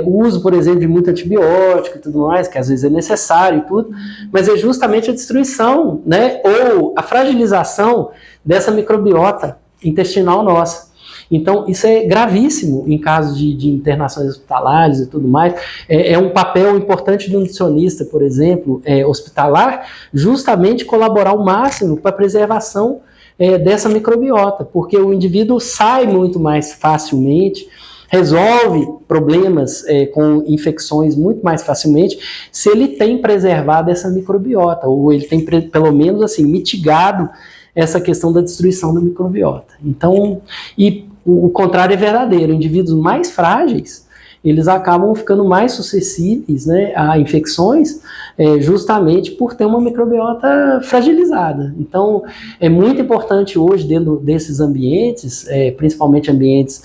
o uso, por exemplo, de muito antibiótico e tudo mais, que às vezes é necessário e tudo, mas é justamente a destruição, né, ou a fragilização dessa microbiota intestinal nossa. Então, isso é gravíssimo em casos de internações hospitalares e tudo mais. É um papel importante do nutricionista, por exemplo, hospitalar, justamente colaborar ao máximo para a preservação dessa microbiota, porque o indivíduo sai muito mais facilmente, resolve problemas com infecções muito mais facilmente se ele tem preservado essa microbiota, ou ele tem, pelo menos, assim, mitigado essa questão da destruição da microbiota. Então, o contrário é verdadeiro. Indivíduos mais frágeis, eles acabam ficando mais suscetíveis, né, a infecções, justamente por ter uma microbiota fragilizada. Então, é muito importante hoje, dentro desses ambientes, principalmente ambientes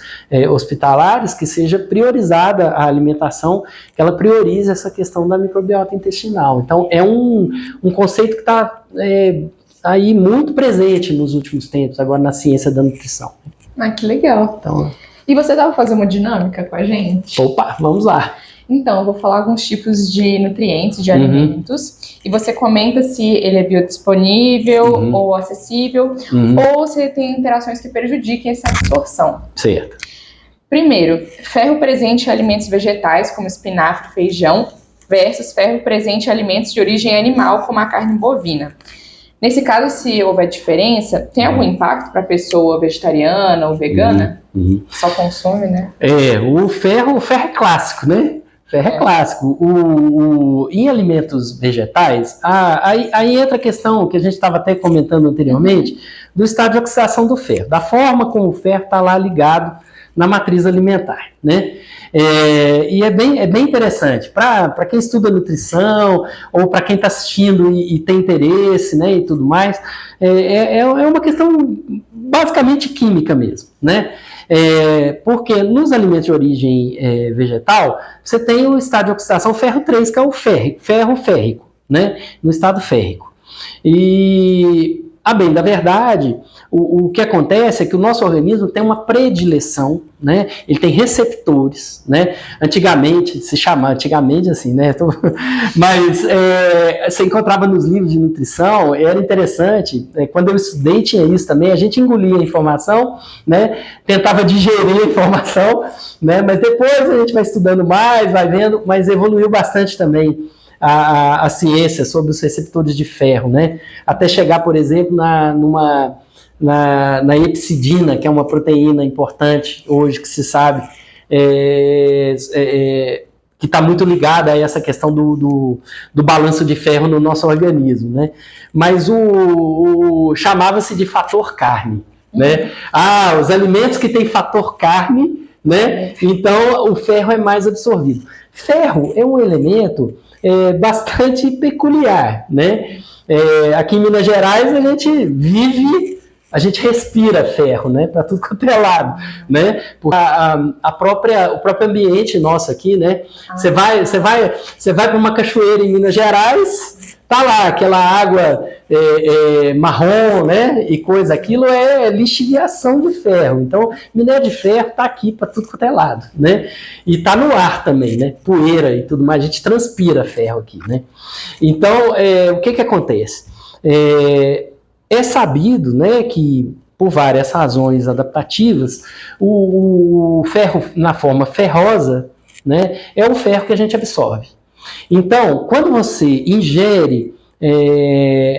hospitalares, que seja priorizada a alimentação, que ela priorize essa questão da microbiota intestinal. Então, é um conceito que está aí muito presente nos últimos tempos, agora na ciência da nutrição. Ah, que legal. Então, e você estava fazendo uma dinâmica com a gente? Opa, vamos lá. Então, eu vou falar alguns tipos de nutrientes, de alimentos, e você comenta se ele é biodisponível ou acessível, ou se tem interações que prejudiquem essa absorção. Certo. Primeiro, ferro presente em alimentos vegetais, como espinafre e feijão, versus ferro presente em alimentos de origem animal, como a carne bovina. Nesse caso, se houver diferença, tem algum impacto para a pessoa vegetariana ou vegana? Só consome, né? O ferro é clássico, né? Ferro é clássico. Em alimentos vegetais, aí entra a questão que a gente estava até comentando anteriormente, do estado de oxidação do ferro, da forma como o ferro está lá ligado na matriz alimentar, né? E é bem interessante para quem estuda nutrição ou para quem está assistindo e tem interesse, né, e tudo mais. É uma questão basicamente química mesmo, né? Porque nos alimentos de origem vegetal você tem o estado de oxidação ferro 3, que é o ferro férrico, né? No estado férrico. E a bem da verdade, o que acontece é que o nosso organismo tem uma predileção, né? Ele tem receptores, né? Antigamente, se chamava, antigamente assim, né? Mas você encontrava nos livros de nutrição, era interessante, quando eu estudei tinha isso também, a gente engolia a informação, né? Tentava digerir a informação, né? Mas depois a gente vai estudando mais, vai vendo, mas evoluiu bastante também a ciência sobre os receptores de ferro, né? Até chegar, por exemplo, na epsidina, que é uma proteína importante hoje que se sabe, que está muito ligada a essa questão do balanço de ferro no nosso organismo, né? Mas chamava-se de fator carne, né? Os alimentos que têm fator carne, né? Então o ferro é mais absorvido. Ferro é um elemento bastante peculiar, né? Aqui em Minas Gerais a gente respira ferro, né? Para tudo quanto é lado, né? O próprio ambiente nosso aqui, né? Você vai para uma cachoeira em Minas Gerais, tá lá aquela água marrom, né? E coisa, aquilo é lixiviação de ferro. Então, minério de ferro tá aqui para tudo quanto é lado, né? E tá no ar também, né? Poeira e tudo mais, a gente transpira ferro aqui, né? Então, o que acontece? É sabido, né, que por várias razões adaptativas, o ferro na forma ferrosa, né, é o ferro que a gente absorve. Então, quando você ingere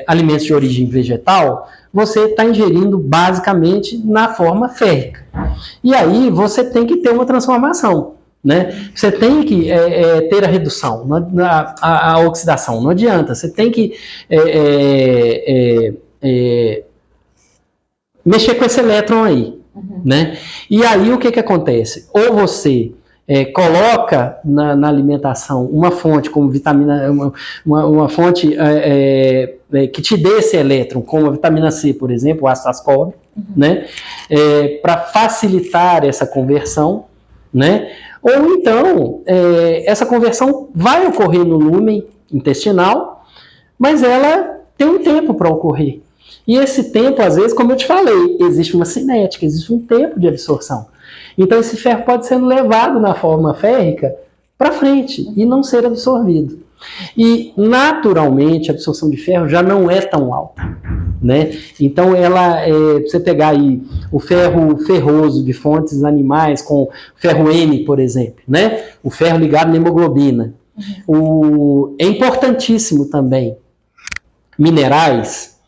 alimentos de origem vegetal, você está ingerindo basicamente na forma férrica. E aí você tem que ter uma transformação, né? Você tem que ter a redução, a oxidação, não adianta. Você tem que mexer com esse elétron aí, né? E aí o que acontece? Ou você coloca na alimentação uma fonte como vitamina, uma fonte que te dê esse elétron, como a vitamina C, por exemplo, o ácido ascórbico, né? Para facilitar essa conversão, né? Ou então essa conversão vai ocorrer no lúmen intestinal, mas ela tem um tempo para ocorrer. E esse tempo, às vezes, como eu te falei, existe uma cinética, existe um tempo de absorção. Então, esse ferro pode ser levado na forma férrica para frente e não ser absorvido. E, naturalmente, a absorção de ferro já não é tão alta, né? Então, você pegar aí o ferro ferroso de fontes animais, com ferro N, por exemplo, né? O ferro ligado na hemoglobina. É importantíssimo também. Minerais,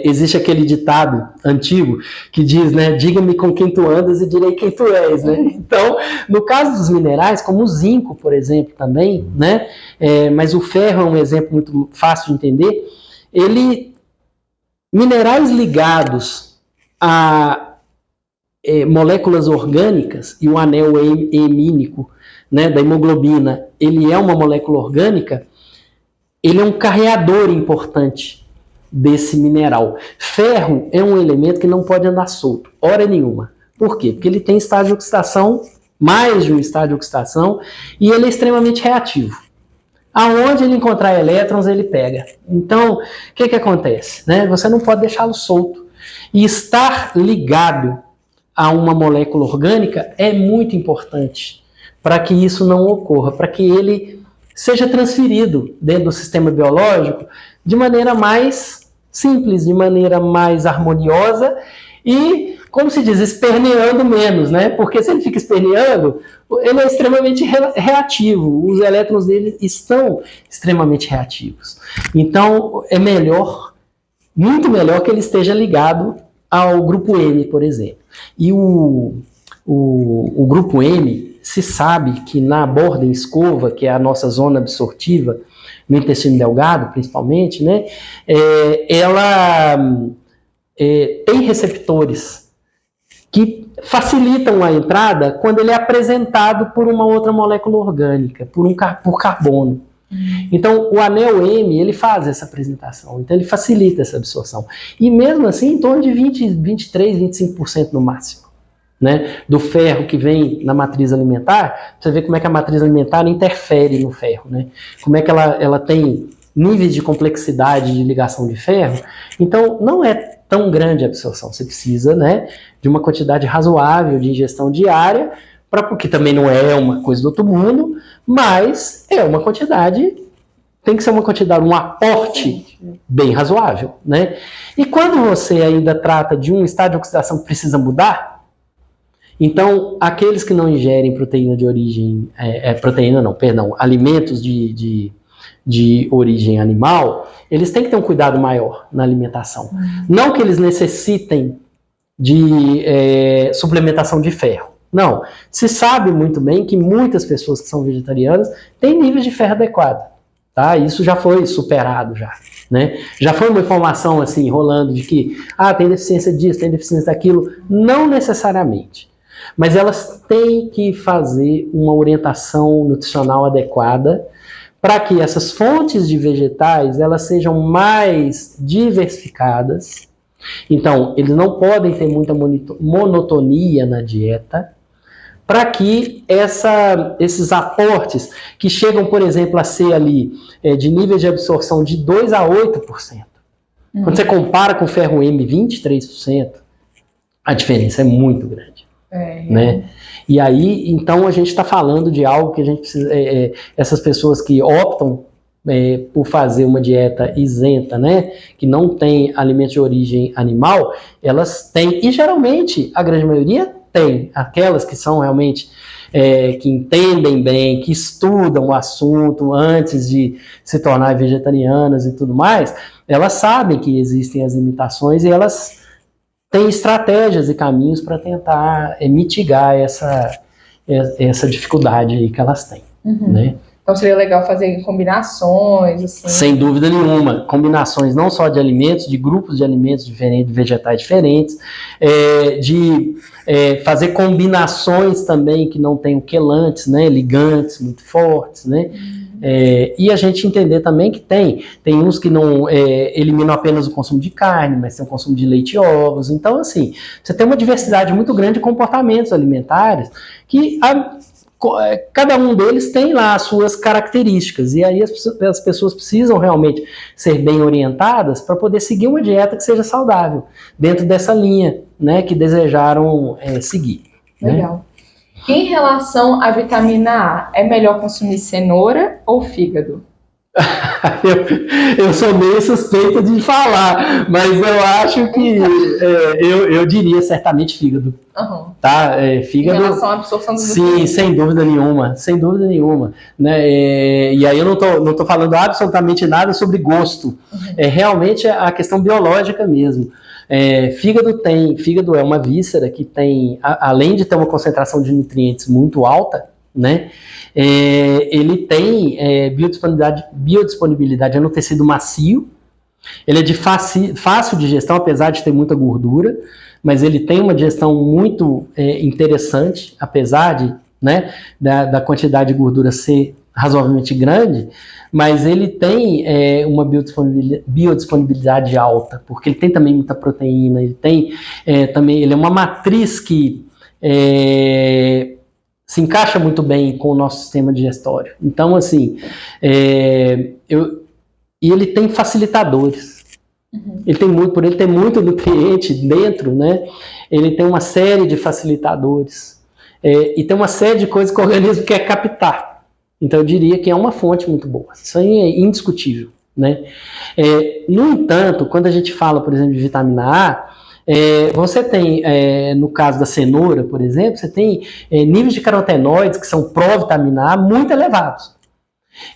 existe aquele ditado antigo que diz, né, diga-me com quem tu andas e direi quem tu és, né? Então, no caso dos minerais, como o zinco, por exemplo, também, né, mas o ferro é um exemplo muito fácil de entender, minerais ligados a moléculas orgânicas, e o anel hemínico, né, da hemoglobina, ele é uma molécula orgânica, ele é um carreador importante desse mineral. Ferro é um elemento que não pode andar solto, hora nenhuma. Por quê? Porque ele tem estágio de oxidação, mais de um estágio de oxidação, e ele é extremamente reativo. Aonde ele encontrar elétrons, ele pega. Então, o que acontece? Né? Você não pode deixá-lo solto. E estar ligado a uma molécula orgânica é muito importante para que isso não ocorra, para que ele seja transferido dentro do sistema biológico de maneira mais simples, de maneira mais harmoniosa e, como se diz, esperneando menos, né? Porque se ele fica esperneando, ele é extremamente reativo, os elétrons dele estão extremamente reativos. Então, é melhor, muito melhor que ele esteja ligado ao grupo M, por exemplo. E o grupo M, se sabe que na borda escova, que é a nossa zona absortiva, no intestino delgado, principalmente, né, ela tem receptores que facilitam a entrada quando ele é apresentado por uma outra molécula orgânica, por carbono. Então, o anel M, ele faz essa apresentação, então ele facilita essa absorção. E mesmo assim, em torno de 23, 25% no máximo, né, do ferro que vem na matriz alimentar. Você vê como é que a matriz alimentar interfere no ferro, né? Como é que ela tem níveis de complexidade de ligação de ferro. Então, não é tão grande a absorção. Você precisa, né, de uma quantidade razoável de ingestão diária, porque também não é uma coisa do outro mundo, mas é uma quantidade, tem que ser uma quantidade, um aporte bem razoável, né? E quando você ainda trata de um estado de oxidação que precisa mudar, então, aqueles que não ingerem proteína de origem, alimentos de origem animal, eles têm que ter um cuidado maior na alimentação. Não que eles necessitem de suplementação de ferro. Não. Se sabe muito bem que muitas pessoas que são vegetarianas têm níveis de ferro adequado. Tá? Isso já foi superado já. Né? Já foi uma informação assim, rolando de que tem deficiência disso, tem deficiência daquilo. Não necessariamente. Mas elas têm que fazer uma orientação nutricional adequada para que essas fontes de vegetais elas sejam mais diversificadas. Então, eles não podem ter muita monotonia na dieta, para que esses aportes que chegam, por exemplo, a ser ali de nível de absorção de 2 a 8%. Quando você compara com o ferro M, 23%, a diferença é muito grande. Né? E aí, então, a gente está falando de algo que a gente precisa. Essas pessoas que optam por fazer uma dieta isenta, né, que não tem alimentos de origem animal, elas têm, e geralmente a grande maioria tem, aquelas que são realmente que entendem bem, que estudam o assunto antes de se tornar vegetarianas e tudo mais, elas sabem que existem as limitações e elas têm estratégias e caminhos para tentar mitigar essa dificuldade aí que elas têm, né? Então seria legal fazer combinações, assim. Sem dúvida nenhuma. Combinações não só de alimentos, de grupos de alimentos diferentes, de vegetais diferentes, de fazer combinações também que não tenham quelantes, né, ligantes muito fortes, né? E a gente entender também que tem uns que não eliminam apenas o consumo de carne, mas tem o consumo de leite e ovos. Então, assim, você tem uma diversidade muito grande de comportamentos alimentares que cada um deles tem lá as suas características, e aí as pessoas precisam realmente ser bem orientadas para poder seguir uma dieta que seja saudável, dentro dessa linha, né, que desejaram seguir. Legal. Né? Em relação à vitamina A, é melhor consumir cenoura ou fígado? Eu sou meio suspeito de falar, mas eu acho que eu diria certamente fígado. Tá? Fígado, em relação à absorção dos nutrientes. Sim, sem dúvida nenhuma. Né? E aí eu não tô falando absolutamente nada sobre gosto. É realmente a questão biológica mesmo. Fígado é uma víscera que tem, além de ter uma concentração de nutrientes muito alta, né? Ele tem biodisponibilidade no tecido macio, ele é de fácil digestão, apesar de ter muita gordura, mas ele tem uma digestão muito interessante, apesar de, né, da quantidade de gordura ser razoavelmente grande, mas ele tem uma biodisponibilidade alta, porque ele tem também muita proteína, ele tem também, ele é uma matriz que se encaixa muito bem com o nosso sistema digestório. Então, assim, e ele tem facilitadores. Por ele ter muito nutriente dentro, né? Ele tem uma série de facilitadores. E tem uma série de coisas que o organismo quer captar. Então, eu diria que é uma fonte muito boa. Isso aí é indiscutível, né? No entanto, quando a gente fala, por exemplo, de vitamina A, você tem, no caso da cenoura, por exemplo, você tem níveis de carotenoides, que são pró-vitamina A, muito elevados.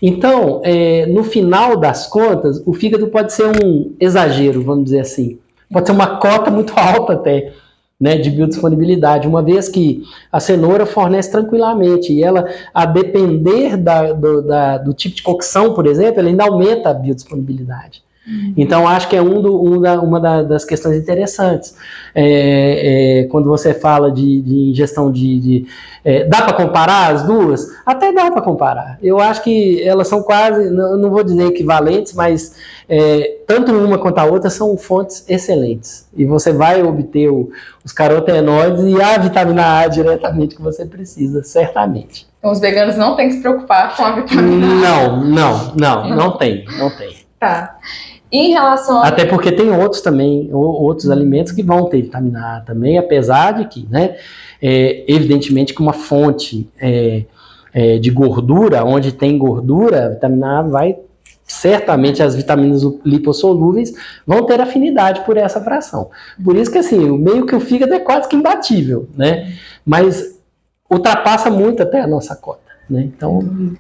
Então, no final das contas, o fígado pode ser um exagero, vamos dizer assim. Pode ser uma cota muito alta até, né, de biodisponibilidade, uma vez que a cenoura fornece tranquilamente, e ela, a depender do tipo de cocção, por exemplo, ela ainda aumenta a biodisponibilidade. Então, acho que é uma das questões interessantes. Quando você fala de ingestão dá para comparar as duas? Até dá para comparar. Eu acho que elas são quase, não vou dizer equivalentes, mas tanto uma quanto a outra são fontes excelentes. E você vai obter os carotenoides e a vitamina A diretamente que você precisa, certamente. Então, os veganos não têm que se preocupar com a vitamina A? Não tem. Tá. Em relação Até porque tem outros também, outros alimentos que vão ter vitamina A também, apesar de que, né, evidentemente que uma fonte de gordura, onde tem gordura, a vitamina A vai, certamente as vitaminas lipossolúveis vão ter afinidade por essa fração. Por isso que, assim, meio que o fígado é quase que imbatível, né, mas ultrapassa muito até a nossa cota, né, então,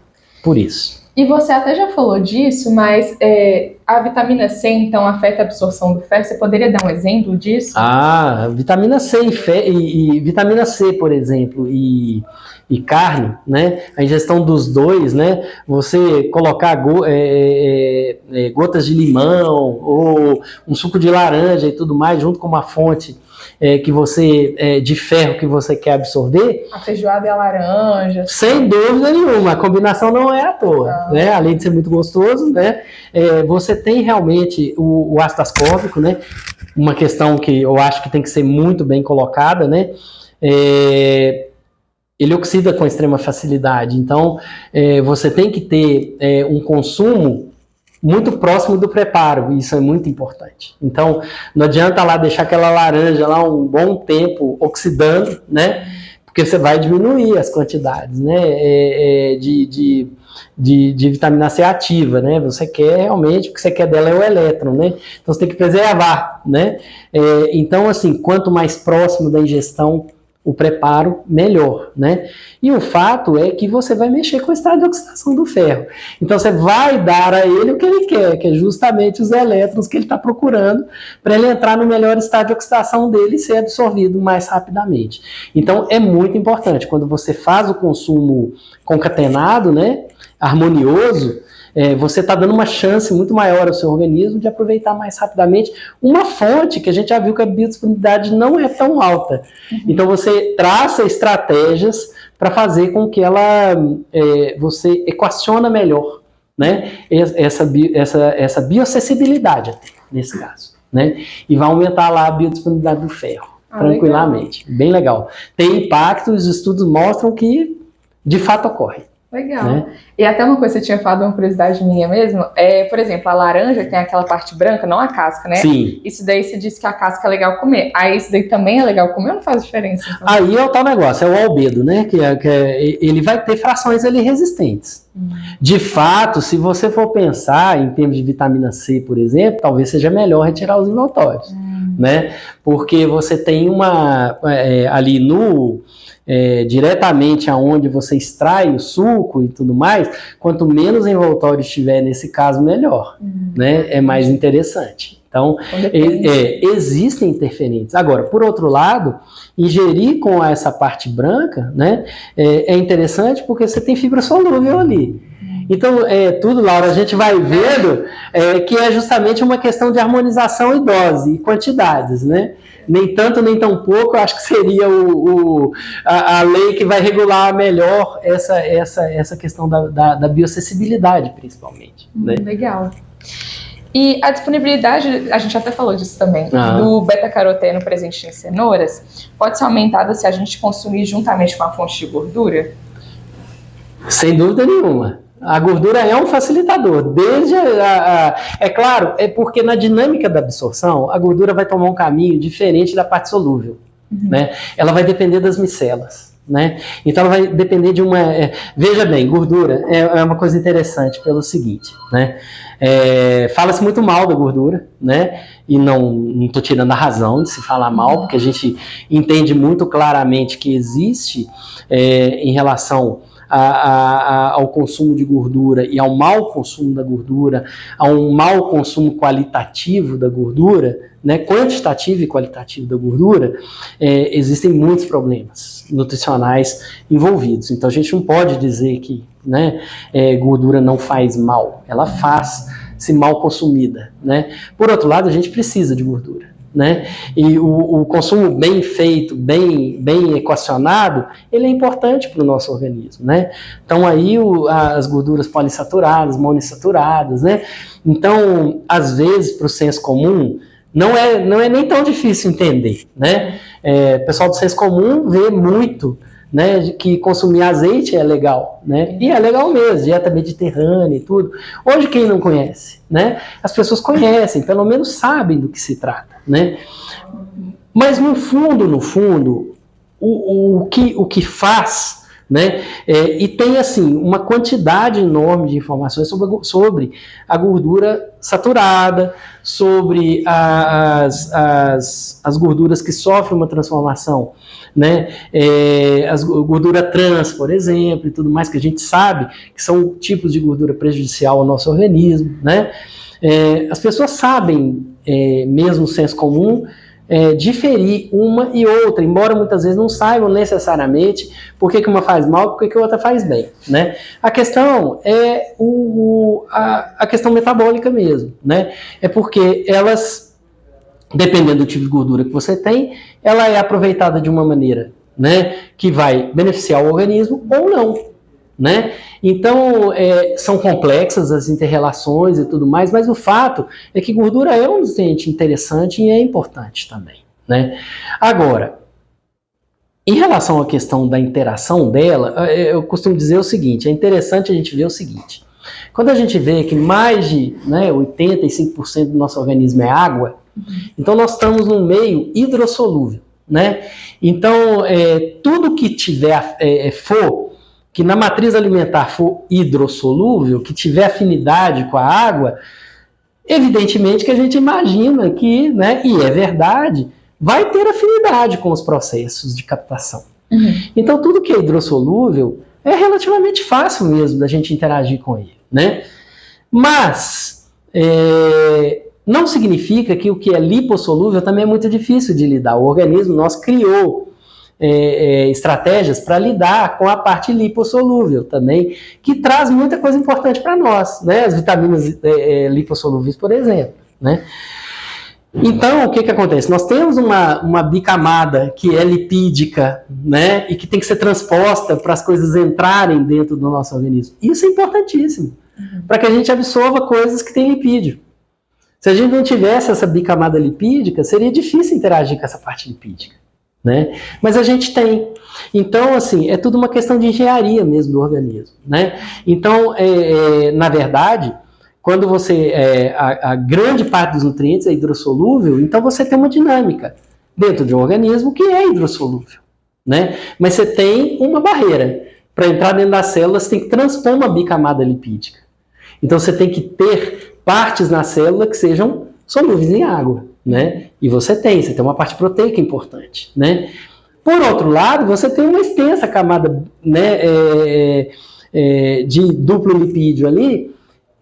por isso. E você até já falou disso, mas a vitamina C, então, afeta a absorção do ferro. Você poderia dar um exemplo disso? Vitamina C e vitamina C, por exemplo, e carne, né? A ingestão dos dois, né? Você colocar gotas de limão ou um suco de laranja e tudo mais, junto com uma fonte de ferro que você quer absorver. A feijoada e a laranja. Sem dúvida nenhuma, a combinação não é à toa, né? Além de ser muito gostoso, né? Você tem realmente o ácido ascórbico, né? Uma questão que eu acho que tem que ser muito bem colocada, né? Ele oxida com extrema facilidade, então você tem que ter um consumo muito próximo do preparo, e isso é muito importante. Então, não adianta lá deixar aquela laranja lá um bom tempo oxidando, né? Porque você vai diminuir as quantidades, né? De vitamina C ativa, né? Você quer realmente, o que você quer dela é o elétron, né? Então você tem que preservar, né? Então, assim, quanto mais próximo da ingestão o preparo, melhor, né? E o fato é que você vai mexer com o estado de oxidação do ferro. Então você vai dar a ele o que ele quer, que é justamente os elétrons que ele está procurando para ele entrar no melhor estado de oxidação dele e ser absorvido mais rapidamente. Então é muito importante, quando você faz o consumo concatenado, né, harmonioso, você está dando uma chance muito maior ao seu organismo de aproveitar mais rapidamente uma fonte que a gente já viu que a biodisponibilidade não é tão alta. Então você traça estratégias para fazer com que você equaciona melhor, né, essa bioacessibilidade, nesse caso, né, e vai aumentar lá a biodisponibilidade do ferro, tranquilamente. Legal. Bem legal. Tem impacto, os estudos mostram que de fato ocorre. Legal. Né? E até uma coisa que você tinha falado, uma curiosidade minha mesmo, por exemplo, a laranja tem aquela parte branca, não a casca, né? Sim. Isso daí você disse que a casca é legal comer. Aí isso daí também é legal comer ou não faz diferença? Então? Aí é o tal negócio, é o albedo, né? Ele vai ter frações ali resistentes. De fato, se você for pensar em termos de vitamina C, por exemplo, talvez seja melhor retirar os envoltórios, né? Porque você tem ali diretamente aonde você extrai o suco e tudo mais, quanto menos envoltório estiver nesse caso, melhor, né? É mais interessante. Então, existem interferentes. Agora, por outro lado, ingerir com essa parte branca, né, é interessante porque você tem fibra solúvel ali. Então, tudo, Laura, a gente vai vendo que é justamente uma questão de harmonização e dose, e quantidades, né? Nem tanto, nem tão pouco, eu acho que seria a lei que vai regular melhor essa questão da biocessibilidade, principalmente. Né? Legal. E a disponibilidade, a gente até falou disso também, do beta-caroteno presente em cenouras, pode ser aumentada se a gente consumir juntamente com a fonte de gordura? Sem dúvida nenhuma. A gordura é um facilitador. É claro, é porque na dinâmica da absorção, a gordura vai tomar um caminho diferente da parte solúvel. Né? Ela vai depender das micelas. Né? Então ela vai depender de uma... veja bem, gordura é uma coisa interessante pelo seguinte, né? Fala-se muito mal da gordura, né? E não estou tirando a razão de se falar mal, porque a gente entende muito claramente que existe em relação ao consumo de gordura e ao mau consumo da gordura, a um mau consumo qualitativo da gordura, né, quantitativo e qualitativo da gordura, existem muitos problemas nutricionais envolvidos. Então a gente não pode dizer que, né, gordura não faz mal, ela faz, se mal consumida. Né? Por outro lado, a gente precisa de gordura. Né? E o consumo bem feito, bem equacionado, ele é importante para o nosso organismo, né? Então aí as gorduras poliinsaturadas, monoinsaturadas, né? Então, às vezes, para o senso comum, não é nem tão difícil entender, né? O pessoal do senso comum vê muito, né, que consumir azeite é legal, né? E é legal mesmo, dieta mediterrânea e tudo. Hoje quem não conhece, né? As pessoas conhecem, pelo menos sabem do que se trata, né? Mas no fundo, o que faz, né? E tem assim uma quantidade enorme de informações sobre a gordura saturada, sobre as gorduras que sofrem uma transformação, né? A gordura trans, por exemplo, e tudo mais, que a gente sabe que são tipos de gordura prejudicial ao nosso organismo, né? As pessoas sabem, mesmo o senso comum, diferir uma e outra, embora muitas vezes não saibam necessariamente por que uma faz mal e por que a outra faz bem, né? A questão é a questão metabólica mesmo, né? É porque elas, dependendo do tipo de gordura que você tem, ela é aproveitada de uma maneira, né, que vai beneficiar o organismo ou não, né? Então, são complexas as inter-relações e tudo mais, mas o fato é que gordura é um nutriente interessante e é importante também, né? Agora, em relação à questão da interação dela, eu costumo dizer o seguinte, é interessante a gente ver o seguinte, quando a gente vê que mais de 85% do nosso organismo é água, então nós estamos num meio hidrossolúvel, né? Então, tudo que tiver, que na matriz alimentar for hidrossolúvel, que tiver afinidade com a água, evidentemente que a gente imagina que, né, e é verdade, vai ter afinidade com os processos de captação. Então, tudo que é hidrossolúvel é relativamente fácil mesmo da gente interagir com ele, né? Mas não significa que o que é lipossolúvel também é muito difícil de lidar. O organismo nosso criou estratégias para lidar com a parte lipossolúvel também, que traz muita coisa importante para nós, né? As vitaminas lipossolúveis, por exemplo, né? Então, o que acontece? Nós temos uma bicamada que é lipídica, né? E que tem que ser transposta para as coisas entrarem dentro do nosso organismo. Isso é importantíssimo, para que a gente absorva coisas que têm lipídio. Se a gente não tivesse essa bicamada lipídica, seria difícil interagir com essa parte lipídica, né? Mas a gente tem. Então, assim, é tudo uma questão de engenharia mesmo do organismo, né? Então, na verdade, quando a grande parte dos nutrientes é hidrossolúvel, então você tem uma dinâmica dentro de um organismo que é hidrossolúvel, né? Mas você tem uma barreira. Para entrar dentro das células, você tem que transpor uma bicamada lipídica. Então, você tem que ter partes na célula que sejam solúveis em água, né? E você tem uma parte proteica importante, né? Por outro lado, você tem uma extensa camada, né, de duplo lipídio ali,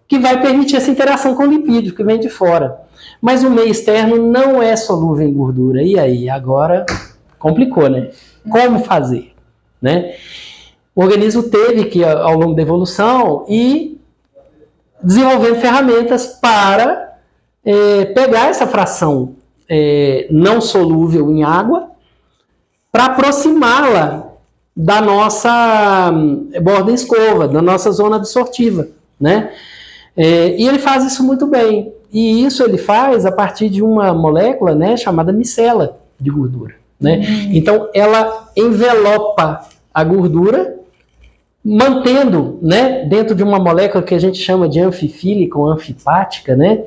que vai permitir essa interação com o lipídio que vem de fora. Mas o meio externo não é solúvel em gordura. E aí? Agora complicou, né? Como fazer, né? O organismo teve que, ao longo da evolução, ir desenvolvendo ferramentas para pegar essa fração não solúvel em água para aproximá-la da nossa borda escova, da nossa zona absortiva, né? E ele faz isso muito bem. E isso ele faz a partir de uma molécula, né, chamada micela de gordura, né? Então, ela envelopa a gordura, mantendo, né, dentro de uma molécula que a gente chama de anfifílica ou anfipática, né,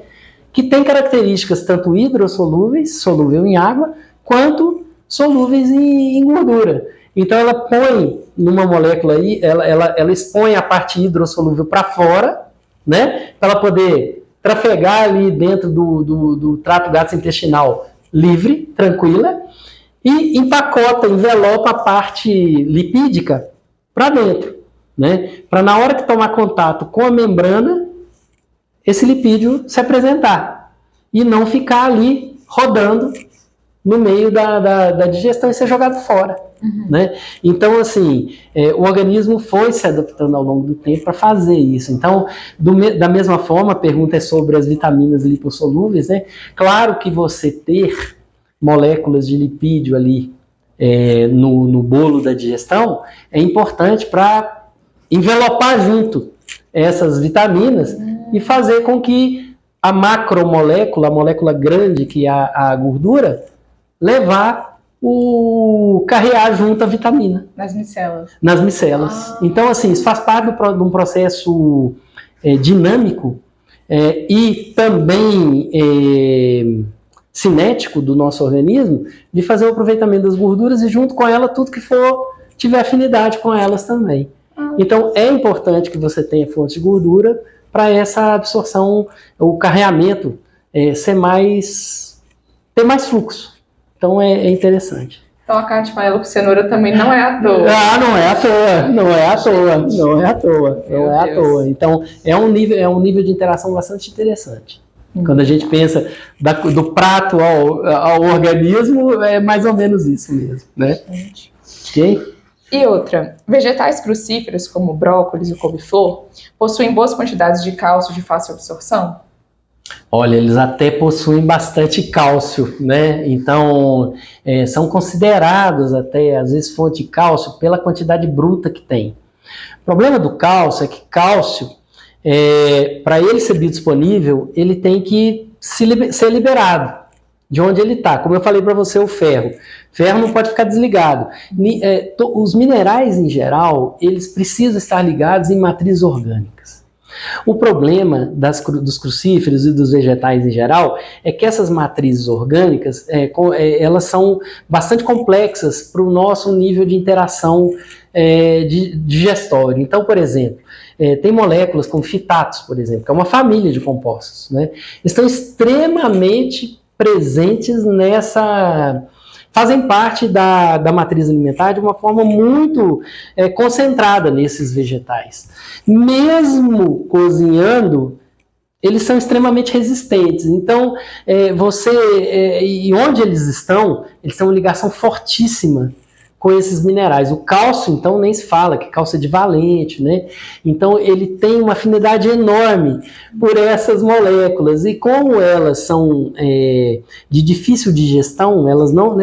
que tem características tanto hidrossolúveis, solúvel em água, quanto solúveis em gordura. Então, ela põe numa molécula aí, ela expõe a parte hidrossolúvel para fora, né, para ela poder trafegar ali dentro do trato gastrointestinal livre, tranquila, e empacota, envelopa a parte lipídica para dentro, né, para na hora que tomar contato com a membrana, esse lipídio se apresentar e não ficar ali rodando no meio da digestão e ser jogado fora. Né? Então, assim, o organismo foi se adaptando ao longo do tempo para fazer isso. Então, da mesma forma, a pergunta é sobre as vitaminas lipossolúveis, né? Claro que você ter moléculas de lipídio ali no bolo da digestão é importante para envelopar junto essas vitaminas e fazer com que a macromolécula, a molécula grande que é a gordura, carrear junto a vitamina. Nas micelas. Nas micelas. Então, assim, isso faz parte de um processo dinâmico e também cinético do nosso organismo, de fazer o aproveitamento das gorduras e junto com ela tudo que tiver afinidade com elas também. Então, é importante que você tenha fontes de gordura para essa absorção, o carreamento ter mais fluxo. Então, é interessante. Então, a Kátia Maelo com cenoura também não é à toa. Não é à toa. Então, é um nível de interação bastante interessante. Quando a gente pensa do prato ao organismo, é mais ou menos isso mesmo, né? Ok? E outra, vegetais crucíferos como brócolis e couve-flor possuem boas quantidades de cálcio de fácil absorção? Olha, eles até possuem bastante cálcio, né? Então, são considerados até, às vezes, fonte de cálcio pela quantidade bruta que tem. O problema do cálcio é que cálcio, para ele ser biodisponível, ele tem que ser liberado de onde ele está. Como eu falei para você, o ferro não pode ficar desligado. Os minerais, em geral, eles precisam estar ligados em matrizes orgânicas. O problema dos crucíferos e dos vegetais em geral é que essas matrizes orgânicas elas são bastante complexas para o nosso nível de interação digestório. Então, por exemplo, tem moléculas como fitatos, por exemplo, que é uma família de compostos, né? Estão extremamente presentes fazem parte da matriz alimentar de uma forma muito concentrada nesses vegetais. Mesmo cozinhando, eles são extremamente resistentes. Então, e onde eles estão em ligação fortíssima com esses minerais. O cálcio, então, nem se fala, que cálcio é divalente, né? Então, ele tem uma afinidade enorme por essas moléculas. E como elas são de difícil digestão, elas não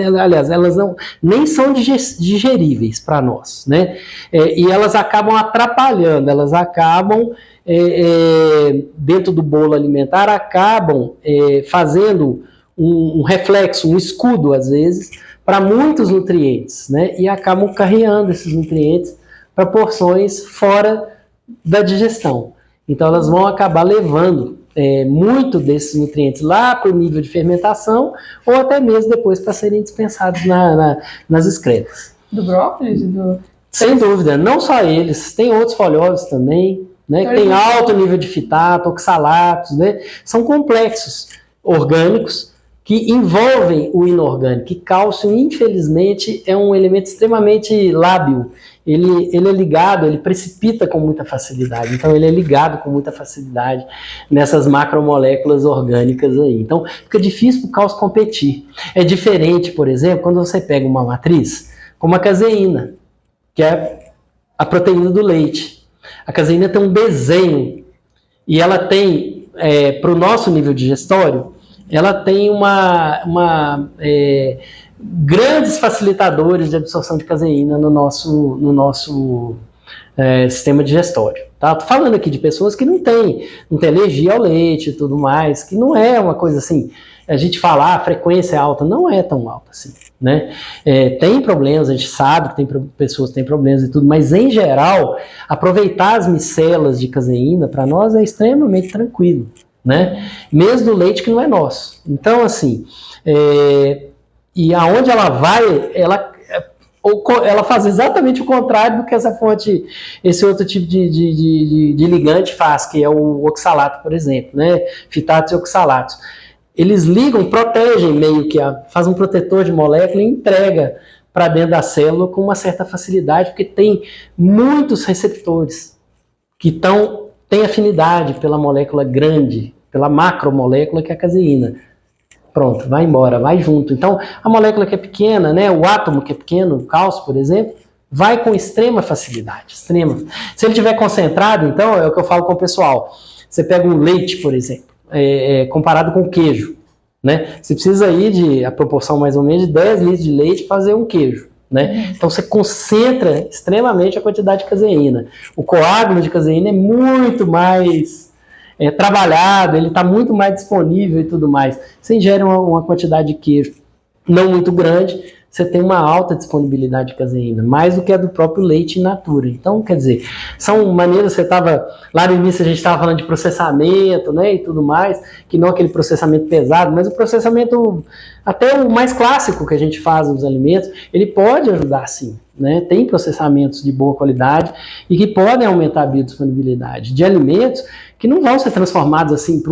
nem são digeríveis para nós, né? E elas acabam atrapalhando, elas acabam, dentro do bolo alimentar, acabam fazendo um reflexo, um escudo, às vezes, para muitos nutrientes, né? E acabam carreando esses nutrientes para porções fora da digestão. Então, elas vão acabar levando muito desses nutrientes lá para o nível de fermentação ou até mesmo depois para serem dispensados nas excretas. Do brócolis? Sem dúvida, não só eles, tem outros folhosos também, né? Então, tem alto nível de fitato, oxalatos, né? São complexos orgânicos que envolvem o inorgânico. E cálcio, infelizmente, é um elemento extremamente lábil. Ele é ligado, ele precipita com muita facilidade. Então, ele é ligado com muita facilidade nessas macromoléculas orgânicas aí. Então, fica difícil para o cálcio competir. É diferente, por exemplo, quando você pega uma matriz, como a caseína, que é a proteína do leite. A caseína tem um desenho e ela tem, para o nosso nível digestório, ela tem grandes facilitadores de absorção de caseína no nosso sistema digestório. Tá? Tô falando aqui de pessoas que não têm alergia ao leite e tudo mais, que não é uma coisa assim, a gente fala, a frequência é alta, não é tão alta assim, né? Tem problemas, a gente sabe que tem pessoas que têm problemas e tudo, mas em geral, aproveitar as micelas de caseína, para nós é extremamente tranquilo, né? Mesmo do leite que não é nosso. Então, assim, e aonde ela vai, ela faz exatamente o contrário do que esse outro tipo de ligante faz, que é o oxalato, por exemplo, né? Fitatos e oxalatos. Eles ligam, protegem meio que, faz um protetor de molécula e entrega para dentro da célula com uma certa facilidade, porque tem muitos receptores que têm afinidade pela molécula grande, pela macromolécula que é a caseína. Pronto, vai embora, vai junto. Então, a molécula que é pequena, né, o átomo que é pequeno, o cálcio, por exemplo, vai com extrema facilidade. Extrema. Se ele estiver concentrado, então, é o que eu falo com o pessoal. Você pega um leite, por exemplo, comparado com queijo, né? Você precisa ir a proporção mais ou menos de 10 litros de leite para fazer um queijo, né? Então, você concentra extremamente a quantidade de caseína. O coágulo de caseína é muito mais trabalhado, ele está muito mais disponível e tudo mais. Você ingere uma quantidade de queijo não muito grande, você tem uma alta disponibilidade de caseína, mais do que a do próprio leite in natura. Então, quer dizer, são maneiras, lá no início a gente estava falando de processamento, né, e tudo mais, que não aquele processamento pesado, mas o processamento, até o mais clássico que a gente faz nos alimentos, ele pode ajudar sim, né? Tem processamentos de boa qualidade e que podem aumentar a biodisponibilidade de alimentos que não vão ser transformados assim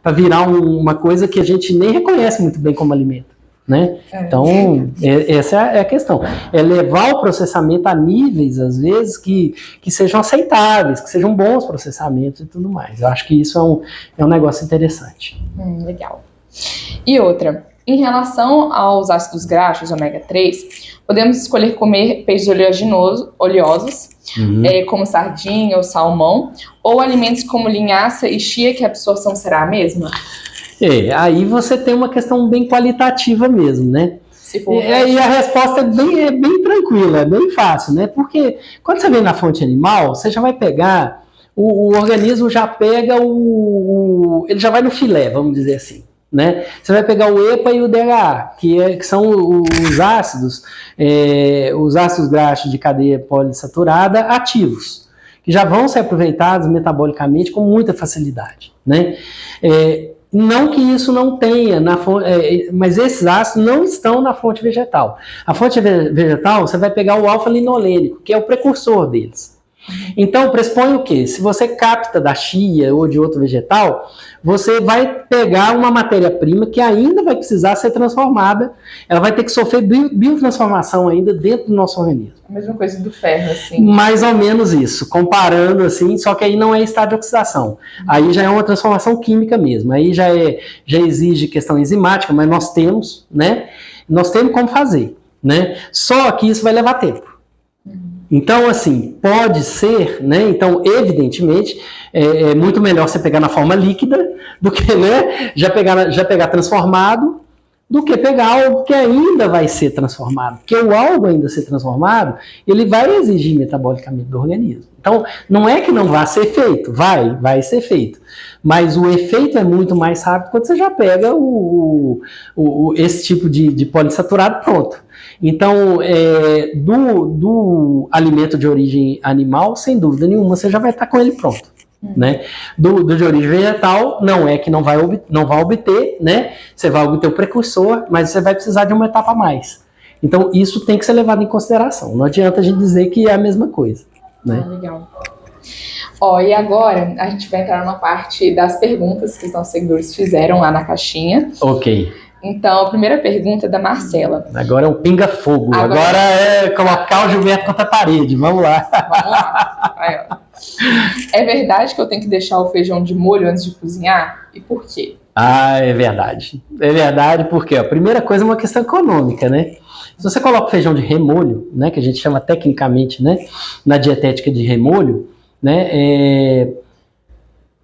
para virar uma coisa que a gente nem reconhece muito bem como alimento, né? Então, essa é a questão. É levar o processamento a níveis, às vezes, que sejam aceitáveis, que sejam bons processamentos e tudo mais. Eu acho que isso é um negócio interessante. Legal. E outra, em relação aos ácidos graxos, ômega 3, podemos escolher comer peixes oleosos, como sardinha ou salmão, ou alimentos como linhaça e chia, que a absorção será a mesma? Aí você tem uma questão bem qualitativa mesmo, né? E a resposta é bem tranquila, é bem fácil, né? Porque quando você vem na fonte animal, você já vai pegar, o organismo já pega ele já vai no filé, vamos dizer assim, né? Você vai pegar o EPA e o DHA, que são os ácidos graxos de cadeia poliinsaturada ativos, que já vão ser aproveitados metabolicamente com muita facilidade, né? Não que isso não tenha, mas esses ácidos não estão na fonte vegetal. A fonte vegetal, você vai pegar o alfa-linolênico, que é o precursor deles. Então, pressupõe o quê? Se você capta da chia ou de outro vegetal, você vai pegar uma matéria-prima que ainda vai precisar ser transformada, ela vai ter que sofrer biotransformação ainda dentro do nosso organismo. A mesma coisa do ferro, assim. Mais ou menos isso, comparando assim, só que aí não é estado de oxidação. Aí já é uma transformação química mesmo, aí já exige questão enzimática, mas nós temos, né? Nós temos como fazer, né? Só que isso vai levar tempo. Então, assim, pode ser, né? Então, evidentemente, é muito melhor você pegar na forma líquida do que, né? Já pegar transformado, do que pegar algo que ainda vai ser transformado. Porque o algo ainda ser transformado, ele vai exigir metabolicamente do organismo. Então, não é que não vá ser feito, vai ser feito. Mas o efeito é muito mais rápido quando você já pega esse tipo de poliinsaturado pronto. Então, do alimento de origem animal, sem dúvida nenhuma, você já vai estar com ele pronto. Né? Do de origem vegetal, não é que não vai obter, né? Você vai obter o precursor, mas você vai precisar de uma etapa a mais. Então, isso tem que ser levado em consideração. Não adianta a gente dizer que é a mesma coisa. Né? Legal. E agora a gente vai entrar numa parte das perguntas que os nossos seguidores fizeram lá na caixinha. Ok. Então, a primeira pergunta é da Marcela. Agora é um pinga-fogo. Agora é colocar o Gilberto contra a parede. Vamos lá. Vamos lá. Vai, ó. É verdade que eu tenho que deixar o feijão de molho antes de cozinhar? E por quê? É verdade. É verdade porque a primeira coisa é uma questão econômica, né? Se você coloca o feijão de remolho, né, que a gente chama tecnicamente, né, na dietética de remolho, né,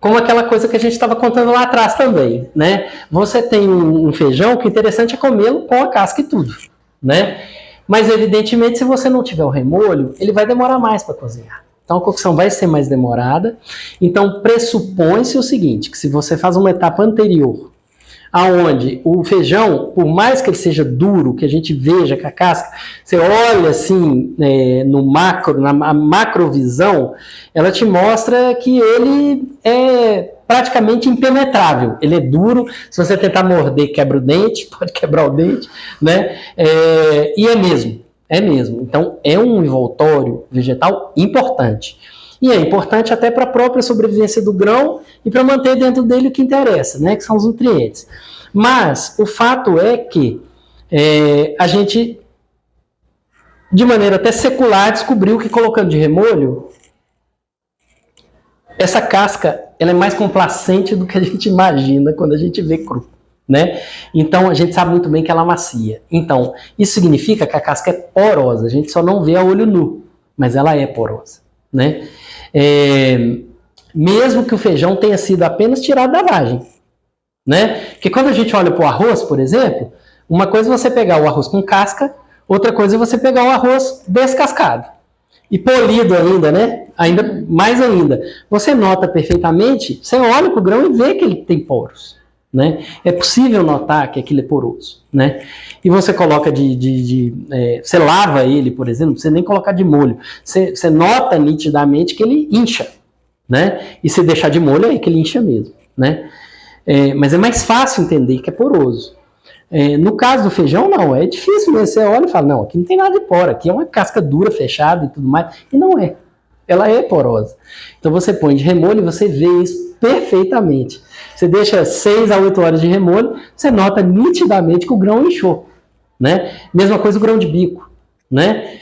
como aquela coisa que a gente estava contando lá atrás também, né? Você tem um feijão que o interessante é comê-lo com a casca e tudo, né? Mas, evidentemente, se você não tiver o remolho, ele vai demorar mais para cozinhar. Então, a cocção vai ser mais demorada. Então, pressupõe-se o seguinte, que se você faz uma etapa anterior, aonde o feijão, por mais que ele seja duro, que a gente veja que a casca, você olha assim, no macro, na macrovisão, ela te mostra que ele é praticamente impenetrável. Ele é duro, se você tentar morder, quebra o dente, pode quebrar o dente, né? E é mesmo. É mesmo. Então, é um envoltório vegetal importante. E é importante até para a própria sobrevivência do grão e para manter dentro dele o que interessa, né, que são os nutrientes. Mas o fato é que a gente, de maneira até secular, descobriu que colocando de remolho, essa casca ela é mais complacente do que a gente imagina quando a gente vê cru. Né? Então a gente sabe muito bem que ela é macia. Então isso significa que a casca é porosa. A gente só não vê a olho nu, mas ela é porosa, né? Mesmo que o feijão tenha sido apenas tirado da vagem, né? Porque quando a gente olha para o arroz, por exemplo, uma coisa é você pegar o arroz com casca, outra coisa é você pegar o arroz descascado e polido ainda, né? Ainda mais ainda. Você nota perfeitamente, você olha para o grão e vê que ele tem poros. Né? É possível notar que aquilo é poroso, né? E você coloca você lava ele, por exemplo, não precisa nem colocar de molho. Você nota nitidamente que ele incha, né? E se deixar de molho, é que ele incha mesmo, né? Mas é mais fácil entender que é poroso. No caso do feijão, não, é difícil mesmo. Você olha e fala, não, aqui não tem nada de poro, aqui é uma casca dura, fechada e tudo mais. E não é. Ela é porosa. Então você põe de remolho e você vê isso perfeitamente. Você deixa 6 a 8 horas de remolho, você nota nitidamente que o grão inchou, né? Mesma coisa o grão de bico, né?